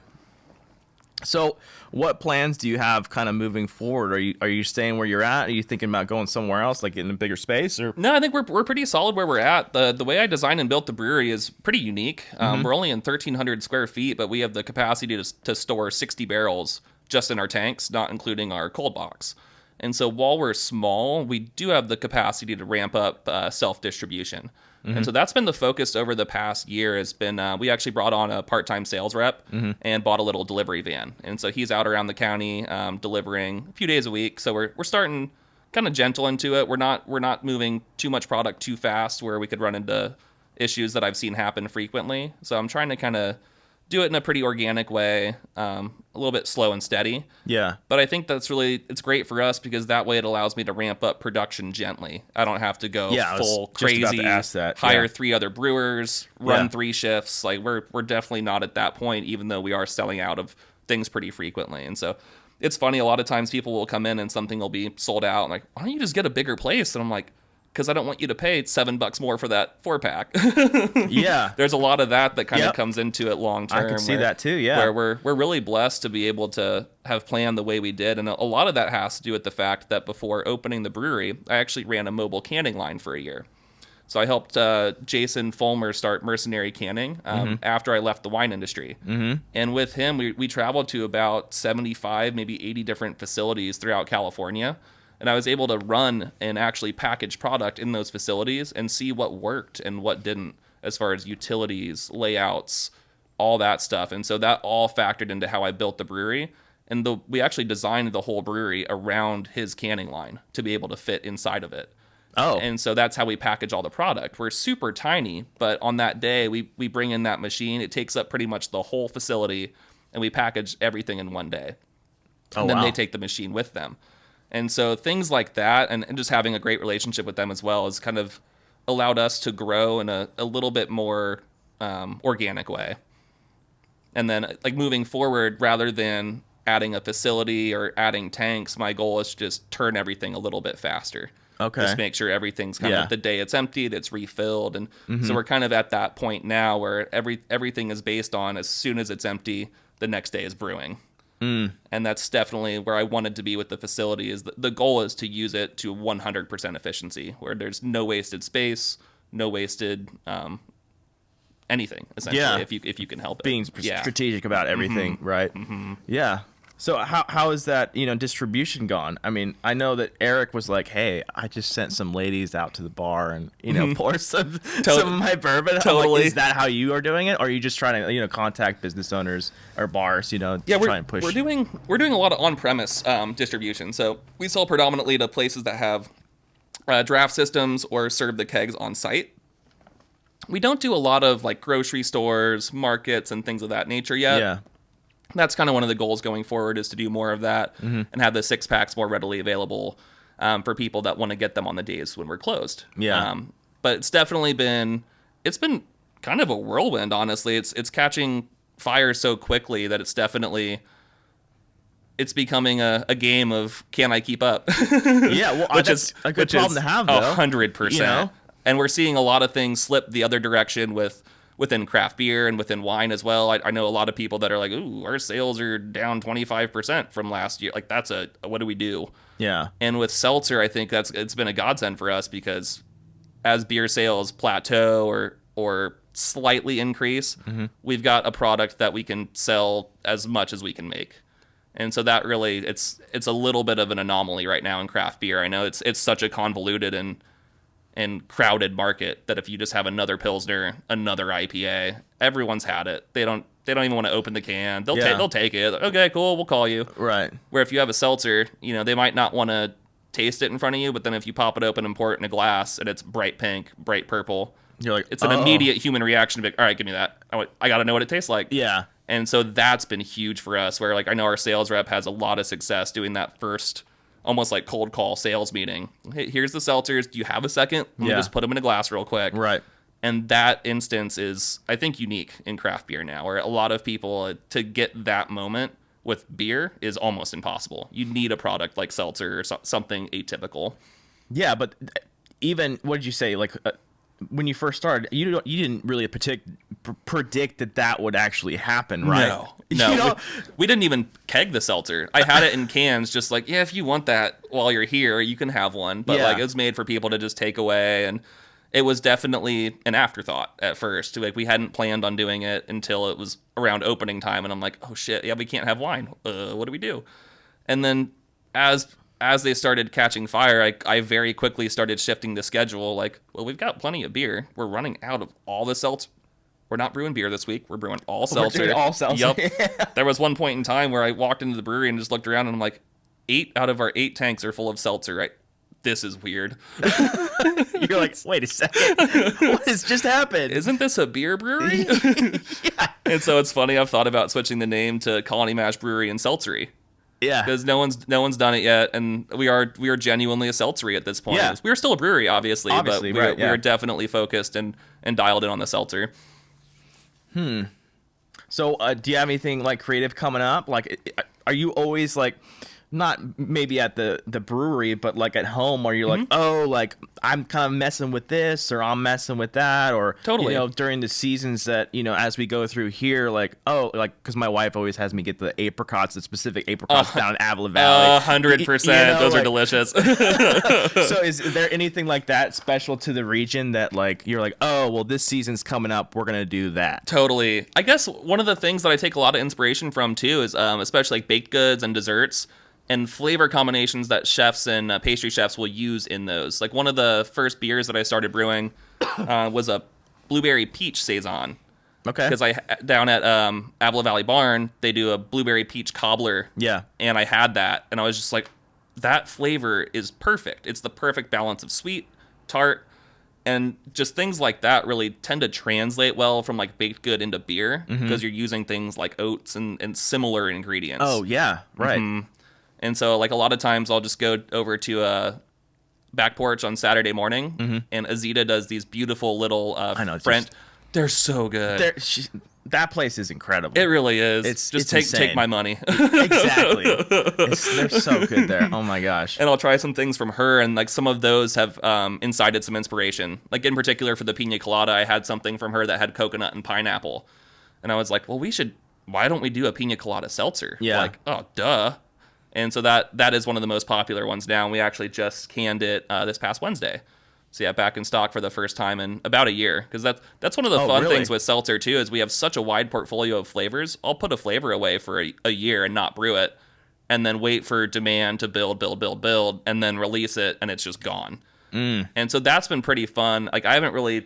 So what plans do you have kind of moving forward? Are you staying where you're at? Are you thinking about going somewhere else, like in a bigger space? Or No, I think we're pretty solid where we're at. The way I designed and built the brewery is pretty unique. We're only in 1,300 square feet, but we have the capacity to store 60 barrels just in our tanks, not including our cold box. And so while we're small, we do have the capacity to ramp up self-distribution. And so that's been the focus over the past year has been, we actually brought on a part-time sales rep and bought a little delivery van. And so he's out around the county delivering a few days a week. So we're starting kind of gentle into it. We're not moving too much product too fast where we could run into issues that I've seen happen frequently. So I'm trying to kind of do it in a pretty organic way, a little bit slow and steady. Yeah. But I think it's great for us because that way it allows me to ramp up production gently. I don't have to go full crazy, hire 3 other brewers, run 3 shifts. Like we're definitely not at that point, even though we are selling out of things pretty frequently. And so it's funny, a lot of times people will come in and something will be sold out. And like, why don't you just get a bigger place? And I'm like, because I don't want you to pay $7 more for that 4-pack. Yeah. There's a lot of that kind of comes into it long term. I can see that too, yeah. Where we're really blessed to be able to have planned the way we did. And a lot of that has to do with the fact that before opening the brewery, I actually ran a mobile canning line for a year. So I helped Jason Fulmer start Mercenary Canning after I left the wine industry. And with him, we traveled to about 75, maybe 80 different facilities throughout California. And I was able to run and actually package product in those facilities and see what worked and what didn't as far as utilities, layouts, all that stuff. And so that all factored into how I built the brewery. And we actually designed the whole brewery around his canning line to be able to fit inside of it. Oh. And so that's how we package all the product. We're super tiny, but on that day, we bring in that machine. It takes up pretty much the whole facility, and we package everything in one day. And then they take the machine with them. And so things like that, and just having a great relationship with them as well, has kind of allowed us to grow in a little bit more organic way. And then like moving forward, rather than adding a facility or adding tanks, my goal is to just turn everything a little bit faster. Okay. Just make sure everything's kind of the day it's emptied, it's refilled. And so we're kind of at that point now where everything is based on as soon as it's empty, the next day is brewing. And that's definitely where I wanted to be with the facility. Is the goal is to use it to 100% efficiency, where there's no wasted space, no wasted anything, essentially, if you can help it. Being strategic about everything, right? Yeah. So how is that, distribution gone? I mean, I know that Eric was like, hey, I just sent some ladies out to the bar and, pour some of my bourbon. Totally. Like, is that how you are doing it? Or are you just trying to, contact business owners or bars, to try and push? We're doing a lot of on-premise distribution. So we sell predominantly to places that have draft systems or serve the kegs on site. We don't do a lot of like grocery stores, markets, and things of that nature yet. Yeah. That's kind of one of the goals going forward, is to do more of that and have the 6-packs more readily available for people that want to get them on the days when we're closed. Yeah. But it's definitely been kind of a whirlwind, honestly. It's catching fire so quickly that it's becoming a game of, can I keep up? Yeah, well, that's a good problem to have, though. 100%. And we're seeing a lot of things slip the other direction within craft beer and within wine as well. I know a lot of people that are like, ooh, our sales are down 25% from last year. Like, that's what do we do? Yeah. And with seltzer, I think it's been a godsend for us, because as beer sales plateau or slightly increase, we've got a product that we can sell as much as we can make. And so that really, it's a little bit of an anomaly right now in craft beer. I know it's such a convoluted and crowded market that if you just have another Pilsner, another IPA, everyone's had it. They don't even want to open the can. They'll take it. Okay, cool, we'll call you. Right. Where if you have a seltzer, they might not want to taste it in front of you, but then if you pop it open and pour it in a glass and it's bright pink, bright purple, you're like, it's an immediate human reaction to be, all right, give me that. I got to know what it tastes like. Yeah. And so that's been huge for us, where like I know our sales rep has a lot of success doing that first almost like cold call sales meeting. Hey, here's the seltzers. Do you have a second? Let me just put them in a glass real quick. Right. And that instance is, I think, unique in craft beer now, where a lot of people, to get that moment with beer is almost impossible. You need a product like seltzer or something atypical. Yeah, but even, what did you say? Like, when you first started, you didn't really predict that would actually happen, right? No. We didn't even keg the seltzer. I had it in cans, just like, if you want that while you're here, you can have one. But like, it was made for people to just take away, and it was definitely an afterthought at first. Like, we hadn't planned on doing it until it was around opening time, and I'm like, oh shit, we can't have wine. What do we do? And then as as they started catching fire, I very quickly started shifting the schedule. Like, well, we've got plenty of beer. We're running out of all the seltzer. We're not brewing beer this week. We're brewing all seltzer. We're doing all seltzer. Yep. There was one point in time where I walked into the brewery and just looked around and I'm like, 8 out of our 8 tanks are full of seltzer, right? This is weird. You're like, wait a second. What has just happened? Isn't this a beer brewery? Yeah. And so it's funny, I've thought about switching the name to Colony Mash Brewery and Seltzery. Yeah. Because no one's done it yet, and we are genuinely a seltzery at this point. Yeah. We're still a brewery, obviously, but we right, are definitely focused and dialed in on the seltzer. So, do you have anything like creative coming up? Like, are you always like, not maybe at the brewery, but like at home, where you're like, oh, like I'm kind of messing with this, or I'm messing with that, or Totally. during the seasons that as we go through here, like because my wife always has me get the apricots, the specific apricots down in Avila Valley. 100%. Those are delicious. So, is there anything like that special to the region that like you're like, oh, well, this season's coming up, we're gonna do that? Totally. I guess one of the things that I take a lot of inspiration from too is especially like baked goods and desserts and flavor combinations that chefs and pastry chefs will use in those. Like one of the first beers that I started brewing was a blueberry peach saison. Okay. Because down at Avila Valley Barn, they do a blueberry peach cobbler. Yeah. And I had that, and I was just like, that flavor is perfect. It's the perfect balance of sweet, tart, and just things like that really tend to translate well from like baked good into beer because you're using things like oats and similar ingredients. Oh yeah, right. And so, like, a lot of times I'll just go over to a back porch on Saturday morning, and Azita does these beautiful little I know, French. They're so good. That place is incredible. It really is. It's just insane. take my money. Exactly. They're so good there. Oh my gosh. And I'll try some things from her, and like some of those have incited some inspiration. Like in particular for the pina colada, I had something from her that had coconut and pineapple, and I was like, well, why don't we do a pina colada seltzer? Yeah. Like, oh, duh. And so that is one of the most popular ones now. And we actually just canned it this past Wednesday. So yeah, back in stock for the first time in about a year. Because that's one of the fun things with seltzer too, is we have such a wide portfolio of flavors. I'll put a flavor away for a year and not brew it, and then wait for demand to build, and then release it, and it's just gone. And so that's been pretty fun. Like I haven't really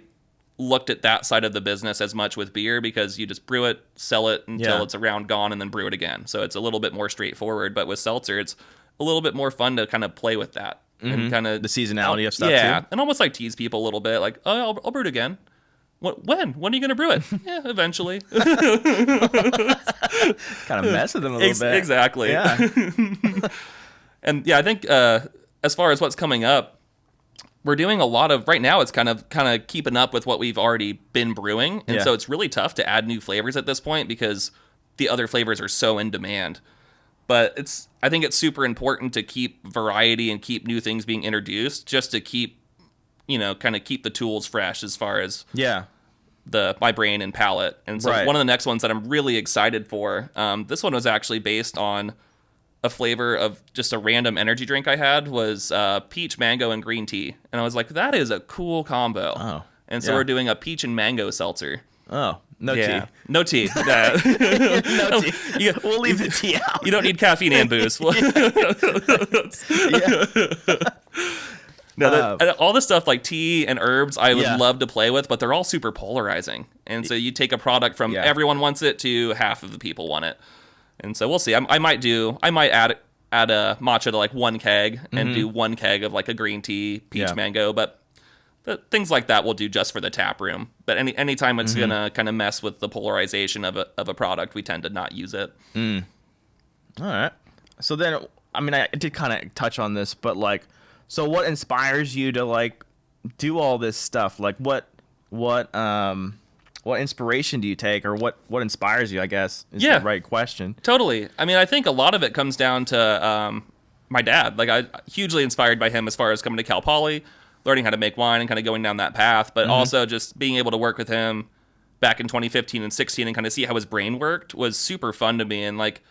looked at that side of the business as much with beer, because you just brew it, sell it until it's around gone, and then brew it again. So it's a little bit more straightforward. But with seltzer, it's a little bit more fun to kind of play with that and kind of the seasonality of stuff. Yeah, too. and almost like tease people a little bit, like, oh, I'll brew it again. When are you going to brew it? Yeah, eventually. Kind of mess with them a little bit. Exactly. Yeah. And yeah, I think as far as what's coming up, we're doing a lot of, right now it's kind of keeping up with what we've already been brewing. And so it's really tough to add new flavors at this point because the other flavors are so in demand. But I think it's super important to keep variety and keep new things being introduced, just to keep, kind of keep the tools fresh as far as my brain and palate. And so one of the next ones that I'm really excited for, this one was actually based on a flavor of just a random energy drink I had, was peach, mango, and green tea. And I was like, that is a cool combo. Oh, and so we're doing a peach and mango seltzer. Oh, no tea. No tea. No tea. We'll leave the tea out. You don't need caffeine and booze. No, all the stuff like tea and herbs I would love to play with, but they're all super polarizing. And so you take a product from everyone wants it to half of the people want it. And so we'll see. I might add a matcha to like one keg and do one keg of like a green tea, peach mango, but things like that we'll do just for the tap room. But anytime it's gonna kind of mess with the polarization of a product, we tend to not use it. All right. So then, I mean, I did kind of touch on this, but like, so what inspires you to like do all this stuff? Like what inspiration do you take, or what inspires you, I guess, is the right question. Totally. I mean, I think a lot of it comes down to my dad. Like, I hugely inspired by him as far as coming to Cal Poly, learning how to make wine and kind of going down that path, but also just being able to work with him back in 2015 and 16 and kind of see how his brain worked was super fun to me. And like,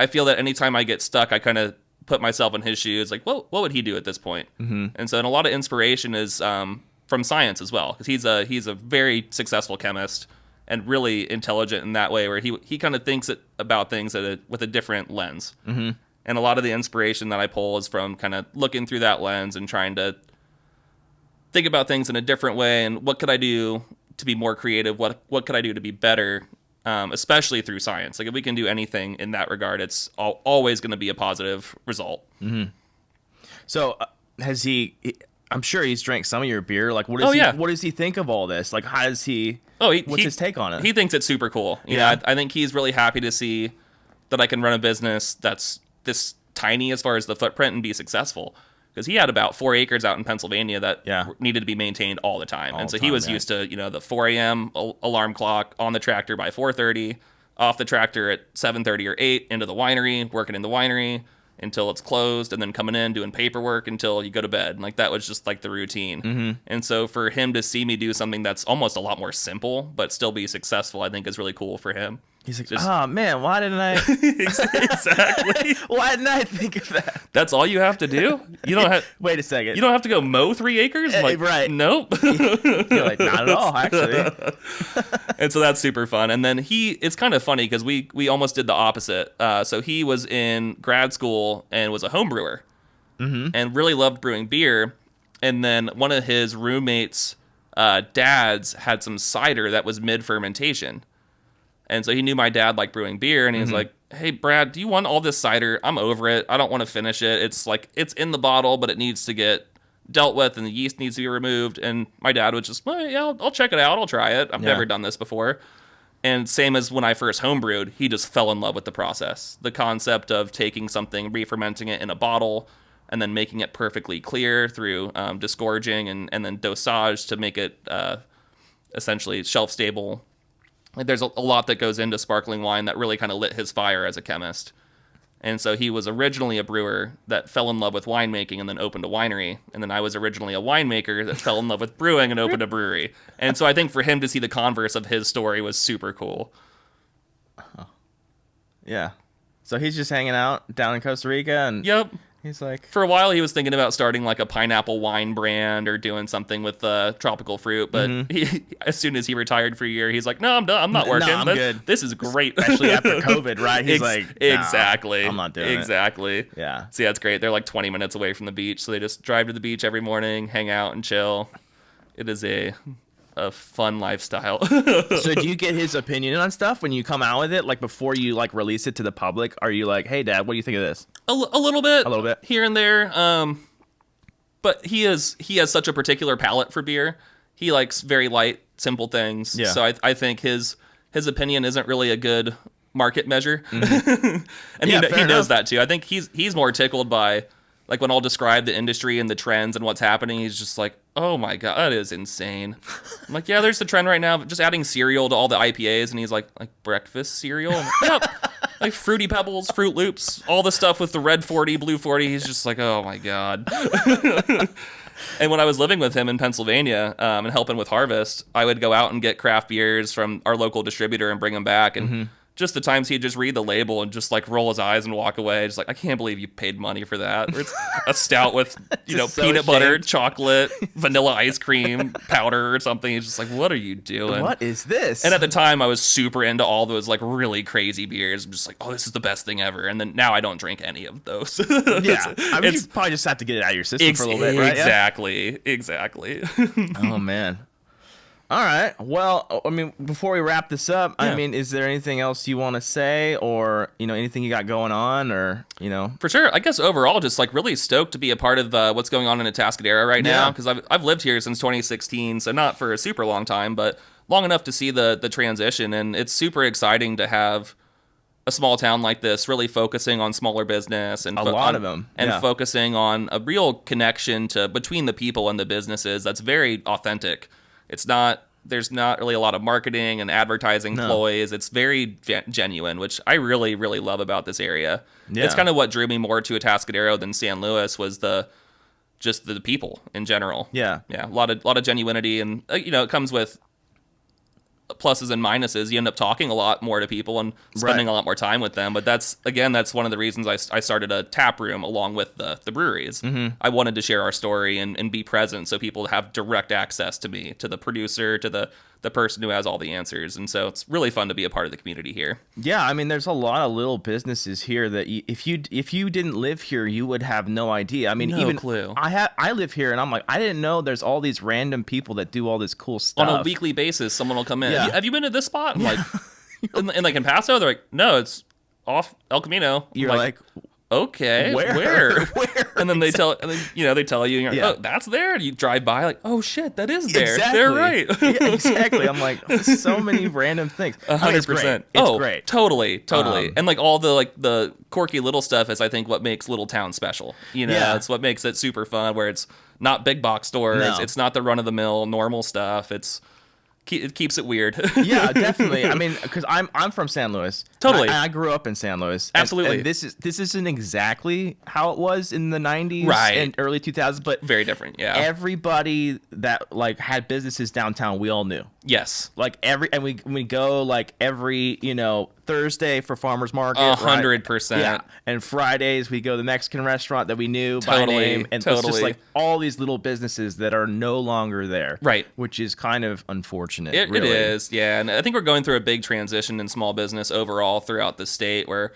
I feel that anytime I get stuck, I kind of put myself in his shoes. Like, what would he do at this point? And so, and a lot of inspiration is from science as well, because he's a very successful chemist and really intelligent in that way, where he kind of thinks about things with a different lens. And a lot of the inspiration that I pull is from kind of looking through that lens and trying to think about things in a different way. And what could I do to be more creative? What could I do to be better? Especially through science. Like if we can do anything in that regard, it's always going to be a positive result. Mm-hmm. So has he? I'm sure he's drank some of your beer. Like what does he think of all this? Like how does he? What's his take on it? He thinks it's super cool. You know, I think he's really happy to see that I can run a business that's this tiny as far as the footprint and be successful. Because he had about 4 acres out in Pennsylvania that needed to be maintained all the time. And so he was used to, the 4 a.m. alarm clock on the tractor by 4:30, off the tractor at 7:30 or 8, into the winery, working in the winery until it's closed, and then coming in, doing paperwork until you go to bed. Like that was just like the routine. Mm-hmm. And so for him to see me do something that's almost a lot more simple, but still be successful, I think is really cool for him. He's like, oh man, why didn't I? Exactly. Why didn't I think of that? That's all you have to do. You don't have. Wait a second. You don't have to go mow 3 acres. Like, right? Nope. You're like, not at all, actually. And so that's super fun. And then it's kind of funny because we almost did the opposite. So he was in grad school and was a home brewer, and really loved brewing beer. And then one of his roommates' dads had some cider that was mid fermentation. And so he knew my dad liked brewing beer, and he was like, hey, Brad, do you want all this cider? I'm over it. I don't want to finish it. It's like, it's in the bottle, but it needs to get dealt with, and the yeast needs to be removed. And my dad was just, well, yeah, I'll check it out. I'll try it. I've never done this before. And same as when I first homebrewed, he just fell in love with the process. The concept of taking something, re-fermenting it in a bottle, and then making it perfectly clear through disgorging and then dosage to make it essentially shelf-stable. Like there's a lot that goes into sparkling wine that really kind of lit his fire as a chemist. And so he was originally a brewer that fell in love with winemaking and then opened a winery. And then I was originally a winemaker that fell in love with brewing and opened a brewery. And so I think for him to see the converse of his story was super cool. Yeah. So he's just hanging out down in Costa Rica and he's like, for a while he was thinking about starting like a pineapple wine brand or doing something with tropical fruit, but he, as soon as he retired for a year, he's like, no, I'm done. I'm not working. No, I'm good. This is great. Especially after COVID, right? He's like, no, exactly. I'm not doing it. Exactly. Yeah. So yeah, it's great. They're like 20 minutes away from the beach, so they just drive to the beach every morning, hang out and chill. It is a fun lifestyle. So do you get his opinion on stuff when you come out with it, like before you like release it to the public? Are you like, hey Dad, what do you think of this? A little bit here and there. But he has such a particular palate for beer. He likes very light, simple things. Yeah. So I think his opinion isn't really a good market measure. And he knows that too. I think he's more tickled by, like, when I'll describe the industry and the trends and what's happening, he's just like, oh my God, that is insane. I'm like, yeah, there's the trend right now, just adding cereal to all the IPAs. And he's like breakfast cereal? I'm like, yep. Like Fruity Pebbles, Fruit Loops, all the stuff with the red 40, blue 40. He's just like, oh my God. And when I was living with him in Pennsylvania and helping with harvest, I would go out and get craft beers from our local distributor and bring them back. And just the times he'd just read the label and just like roll his eyes and walk away. Just like, I can't believe you paid money for that. Or it's a stout with, peanut butter, chocolate, vanilla ice cream, powder or something. He's just like, what are you doing? What is this? And at the time I was super into all those like really crazy beers. I'm just like, oh, this is the best thing ever. And then now I don't drink any of those. Yeah. I mean, you probably just have to get it out of your system for a little bit, right? Exactly. Oh, man. All right. Well, I mean, before we wrap this up, I mean, is there anything else you want to say, or anything you got going on, or For sure. I guess overall, just like really stoked to be a part of what's going on in Atascadero right now, because I've lived here since 2016, so not for a super long time, but long enough to see the transition, and it's super exciting to have a small town like this really focusing on smaller business and focusing on a real connection between the people and the businesses that's very authentic. There's not really a lot of marketing and advertising ploys. It's very genuine, which I really, really love about this area. Yeah. It's kind of what drew me more to Atascadero than San Luis was just the people in general. Yeah. Yeah. A lot of genuinity, and it comes with pluses and minuses. You end up talking a lot more to people and spending a lot more time with them. But that's one of the reasons I started a tap room along with the breweries. Mm-hmm. I wanted to share our story and be present so people have direct access to me, to the producer, to the the person who has all the answers. And so it's really fun to be a part of the community here. Yeah, I mean, there's a lot of little businesses here that if you didn't live here, you would have no idea. I mean, No clue. I live here, and I'm like, I didn't know there's all these random people that do all this cool stuff On a weekly basis. Someone will come in. Yeah. Have you been to this spot? I'm like, and like in Paso, they're like, no, it's off El Camino. I'm You're like, okay, where? And then they tell, and then, they tell you, and you're like, Yeah. oh, that's there. And you drive by, like, oh shit, that is there. Exactly. They're right. Yeah, exactly. I'm like, so many random things. 100%. It's great. Totally. And like all the quirky little stuff is, I think, what makes Little Town special. Yeah. It's what makes it super fun. Where it's not big box stores, No. it's not the run of the mill normal stuff. It keeps it weird. Yeah, definitely. I mean, because I'm from San Luis. Totally. I grew up in San Luis. Absolutely. And this isn't exactly how it was in the 90s Right. and early 2000s, but Very different. Yeah. everybody that like had businesses downtown, we all knew. Yes. Like we go like every Thursday for farmers market. 100%. Yeah, and Fridays we go to the Mexican restaurant that we knew by Totally, name, and it's just totally. like all these little businesses that are no longer there. Right. Which is kind of unfortunate. It really. is, yeah. And I think we're going through a big transition in small business overall throughout the state, where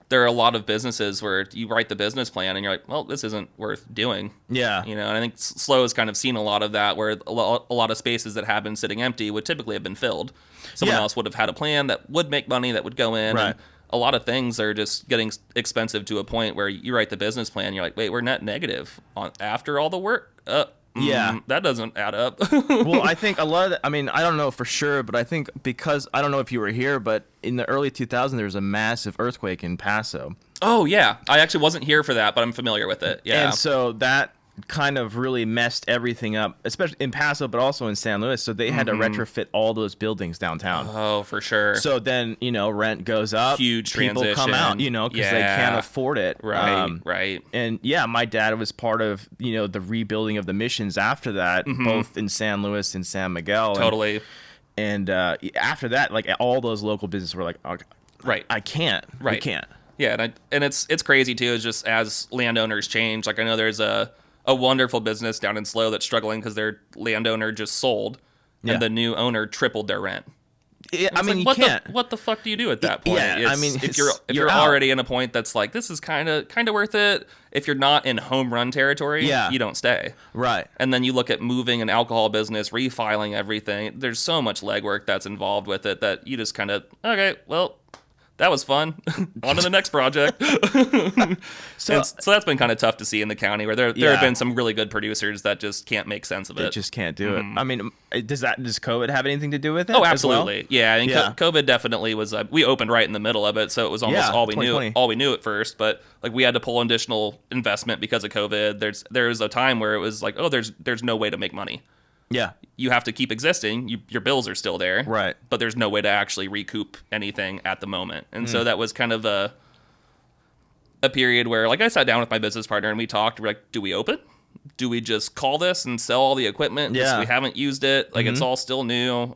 there are a lot of businesses where you write the business plan and you're like, well, this isn't worth doing. Yeah. And I think Slow has kind of seen a lot of that, where a lot of spaces that have been sitting empty would typically have been filled. Someone Yeah. else would have had a plan that would make money, that would go in. Right. And a lot of things are just getting expensive to a point where you write the business plan, you're like, wait, we're net negative after all the work. Yeah. That doesn't add up. Well, I think a lot of I mean, I don't know for sure, but I think because I don't know if you were here, but in the early 2000s, there was a massive earthquake in Paso. Oh, yeah. I actually wasn't here for that, but I'm familiar with it. Yeah. And so that kind of really messed everything up, especially in Paso, but also in San Luis. So they had to retrofit all those buildings downtown. Oh, for sure. So then, rent goes up. Huge People come out, transition. because they can't afford it. Right. And yeah, my dad was part of, the rebuilding of the missions after that, both in San Luis and San Miguel. Totally. And after that, like all those local businesses were like, okay, Right. I can't. Right. We can't. Yeah, and it's crazy too. Is just as landowners change. Like I know there's a wonderful business down in Slow that's struggling because their landowner just sold, Yeah. and the new owner tripled their rent. Yeah, I It's mean, like, you can't. what the fuck do you do at that point? Yeah, I mean, if you're you're out. already in a point that's like this is kind of worth it. If you're not in home run territory, Yeah. you don't stay. Right. And then you look at moving an alcohol business, refiling everything. There's so much legwork that's involved with it that you just kind of, okay, well, that was fun. On to the next project. So So that's been kind of tough to see in the county, where there Yeah. have been some really good producers that just can't make sense of they it. just can't do it. I mean, does COVID have anything to do with it? Oh, as well? absolutely. Yeah, I mean, Yeah. COVID definitely was. We opened right in the middle of it, so it was almost Yeah, all we 2020. knew. All we knew at first, but like we had to pull additional investment because of COVID. There was a time where it was like, oh, there's no way to make money. Yeah. You have to keep existing. Your bills are still there, Right. But there's no way to actually recoup anything at the moment, and Mm. so that was kind of a period where, like, I sat down with my business partner and we talked. We're like, do we open? Do we just call this and sell all the equipment? 'Cause Yeah. we haven't used it. Like, it's all still new.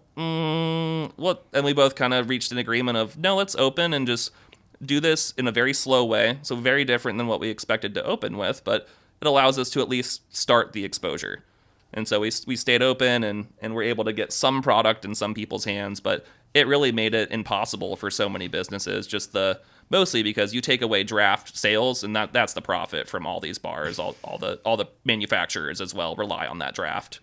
What? And we both kind of reached an agreement of, no, let's open and just do this in a very slow way. So very different than what we expected to open with, but it allows us to at least start the exposure. And so we stayed open and we're able to get some product in some people's hands, but it really made it impossible for so many businesses. Mostly because you take away draft sales, and that's the profit from all these bars. All the manufacturers as well rely on that draft.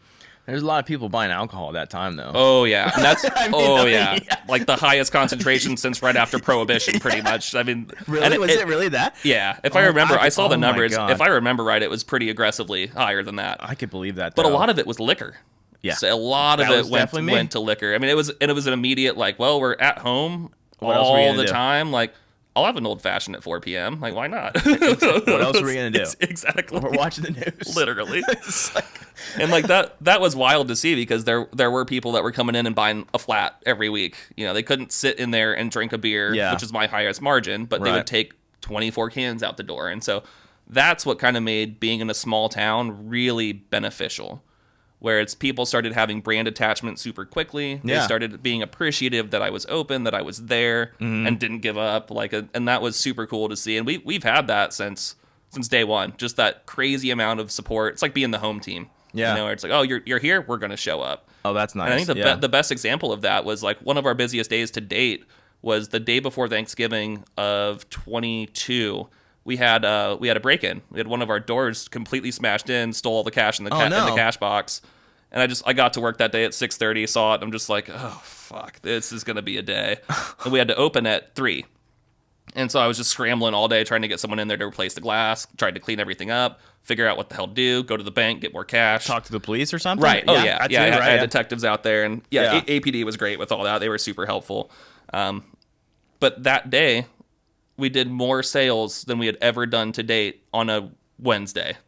There's a lot of people buying alcohol at that time, though. Oh yeah, and that's yeah. like the highest concentration since right after Prohibition, pretty much. I mean, Really? and Was it really that? Yeah, if I remember, I saw the oh my numbers. God. If I remember right, it was pretty aggressively higher than that. I could believe that. But a though. lot of it was liquor. Yeah. So a lot of That it was definitely me. went to liquor. I mean, it was an immediate like, well, we're at home What else are we all gonna the do? time. Like, I'll have an old fashioned at 4 p.m. Like, why not? What else are we gonna do? Exactly. We're watching the news. Literally. It's like- And like that was wild to see, because there were people that were coming in and buying a flat every week. They couldn't sit in there and drink a beer, Yeah. which is my highest margin, but they Right. would take 24 cans out the door. And so that's what kind of made being in a small town really beneficial, where it's people started having brand attachment super quickly. They Yeah. started being appreciative that I was open, that I was there, and didn't give up. And that was super cool to see. And we've had that since day one. Just that crazy amount of support. It's like being the home team. Yeah. You know, it's like, oh, you're here, we're gonna show up. Oh, that's nice. And I think yeah. the best example of that was like one of our busiest days to date was the day before Thanksgiving of 22. We had a break-in. We had one of our doors completely smashed in, stole all the cash in the in the cash box. And I got to work that day at 6:30, saw it, and I'm just like, oh fuck, this is gonna be a day. And we had to open at 3. And so I was just scrambling all day trying to get someone in there to replace the glass, tried to clean everything up, figure out what the hell to do, go to the bank, get more cash. Talk to the police or something? Right. Oh, yeah. I had yeah. detectives out there. And APD was great with all that. They were super helpful. But that day, we did more sales than we had ever done to date on a Wednesday.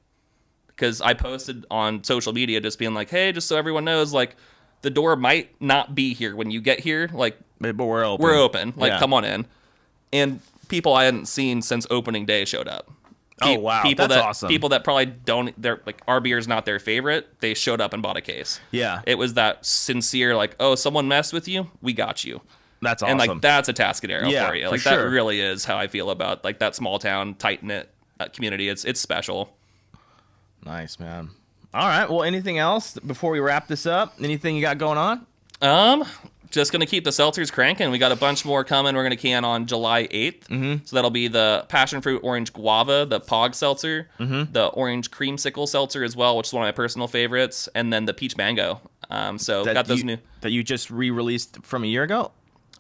Because I posted on social media just being like, hey, just so everyone knows, like, the door might not be here when you get here. Like, but we're open. We're open. Like, come on in. And people I hadn't seen since opening day showed up. Oh, wow. That's awesome. People that probably don't, they're like, our beer's not their favorite. They showed up and bought a case. Yeah. It was that sincere, like, oh, someone messed with you? We got you. That's awesome. And like, that's Atascadero for you. Like, for sure. that really is how I feel about like that small town, tight-knit community. It's special. Nice, man. All right. Well, anything else before we wrap this up? Anything you got going on? Just going to keep the seltzers cranking. We got a bunch more coming. We're going to can on July 8th. Mm-hmm. So that'll be the passion fruit orange guava, the Pog seltzer, the orange creamsicle seltzer as well, which is one of my personal favorites, and then the peach mango. So got those new that you just re-released from a year ago.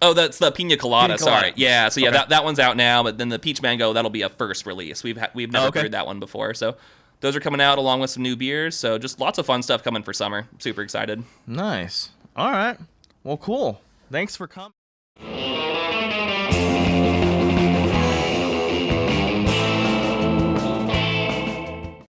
Oh, that's the pina colada. Sorry, yeah. So yeah, okay. that one's out now. But then the peach mango, that'll be a first release. We've never brewed that one before. So those are coming out along with some new beers. So just lots of fun stuff coming for summer. Super excited. Nice. All right. Well, cool. Thanks for coming.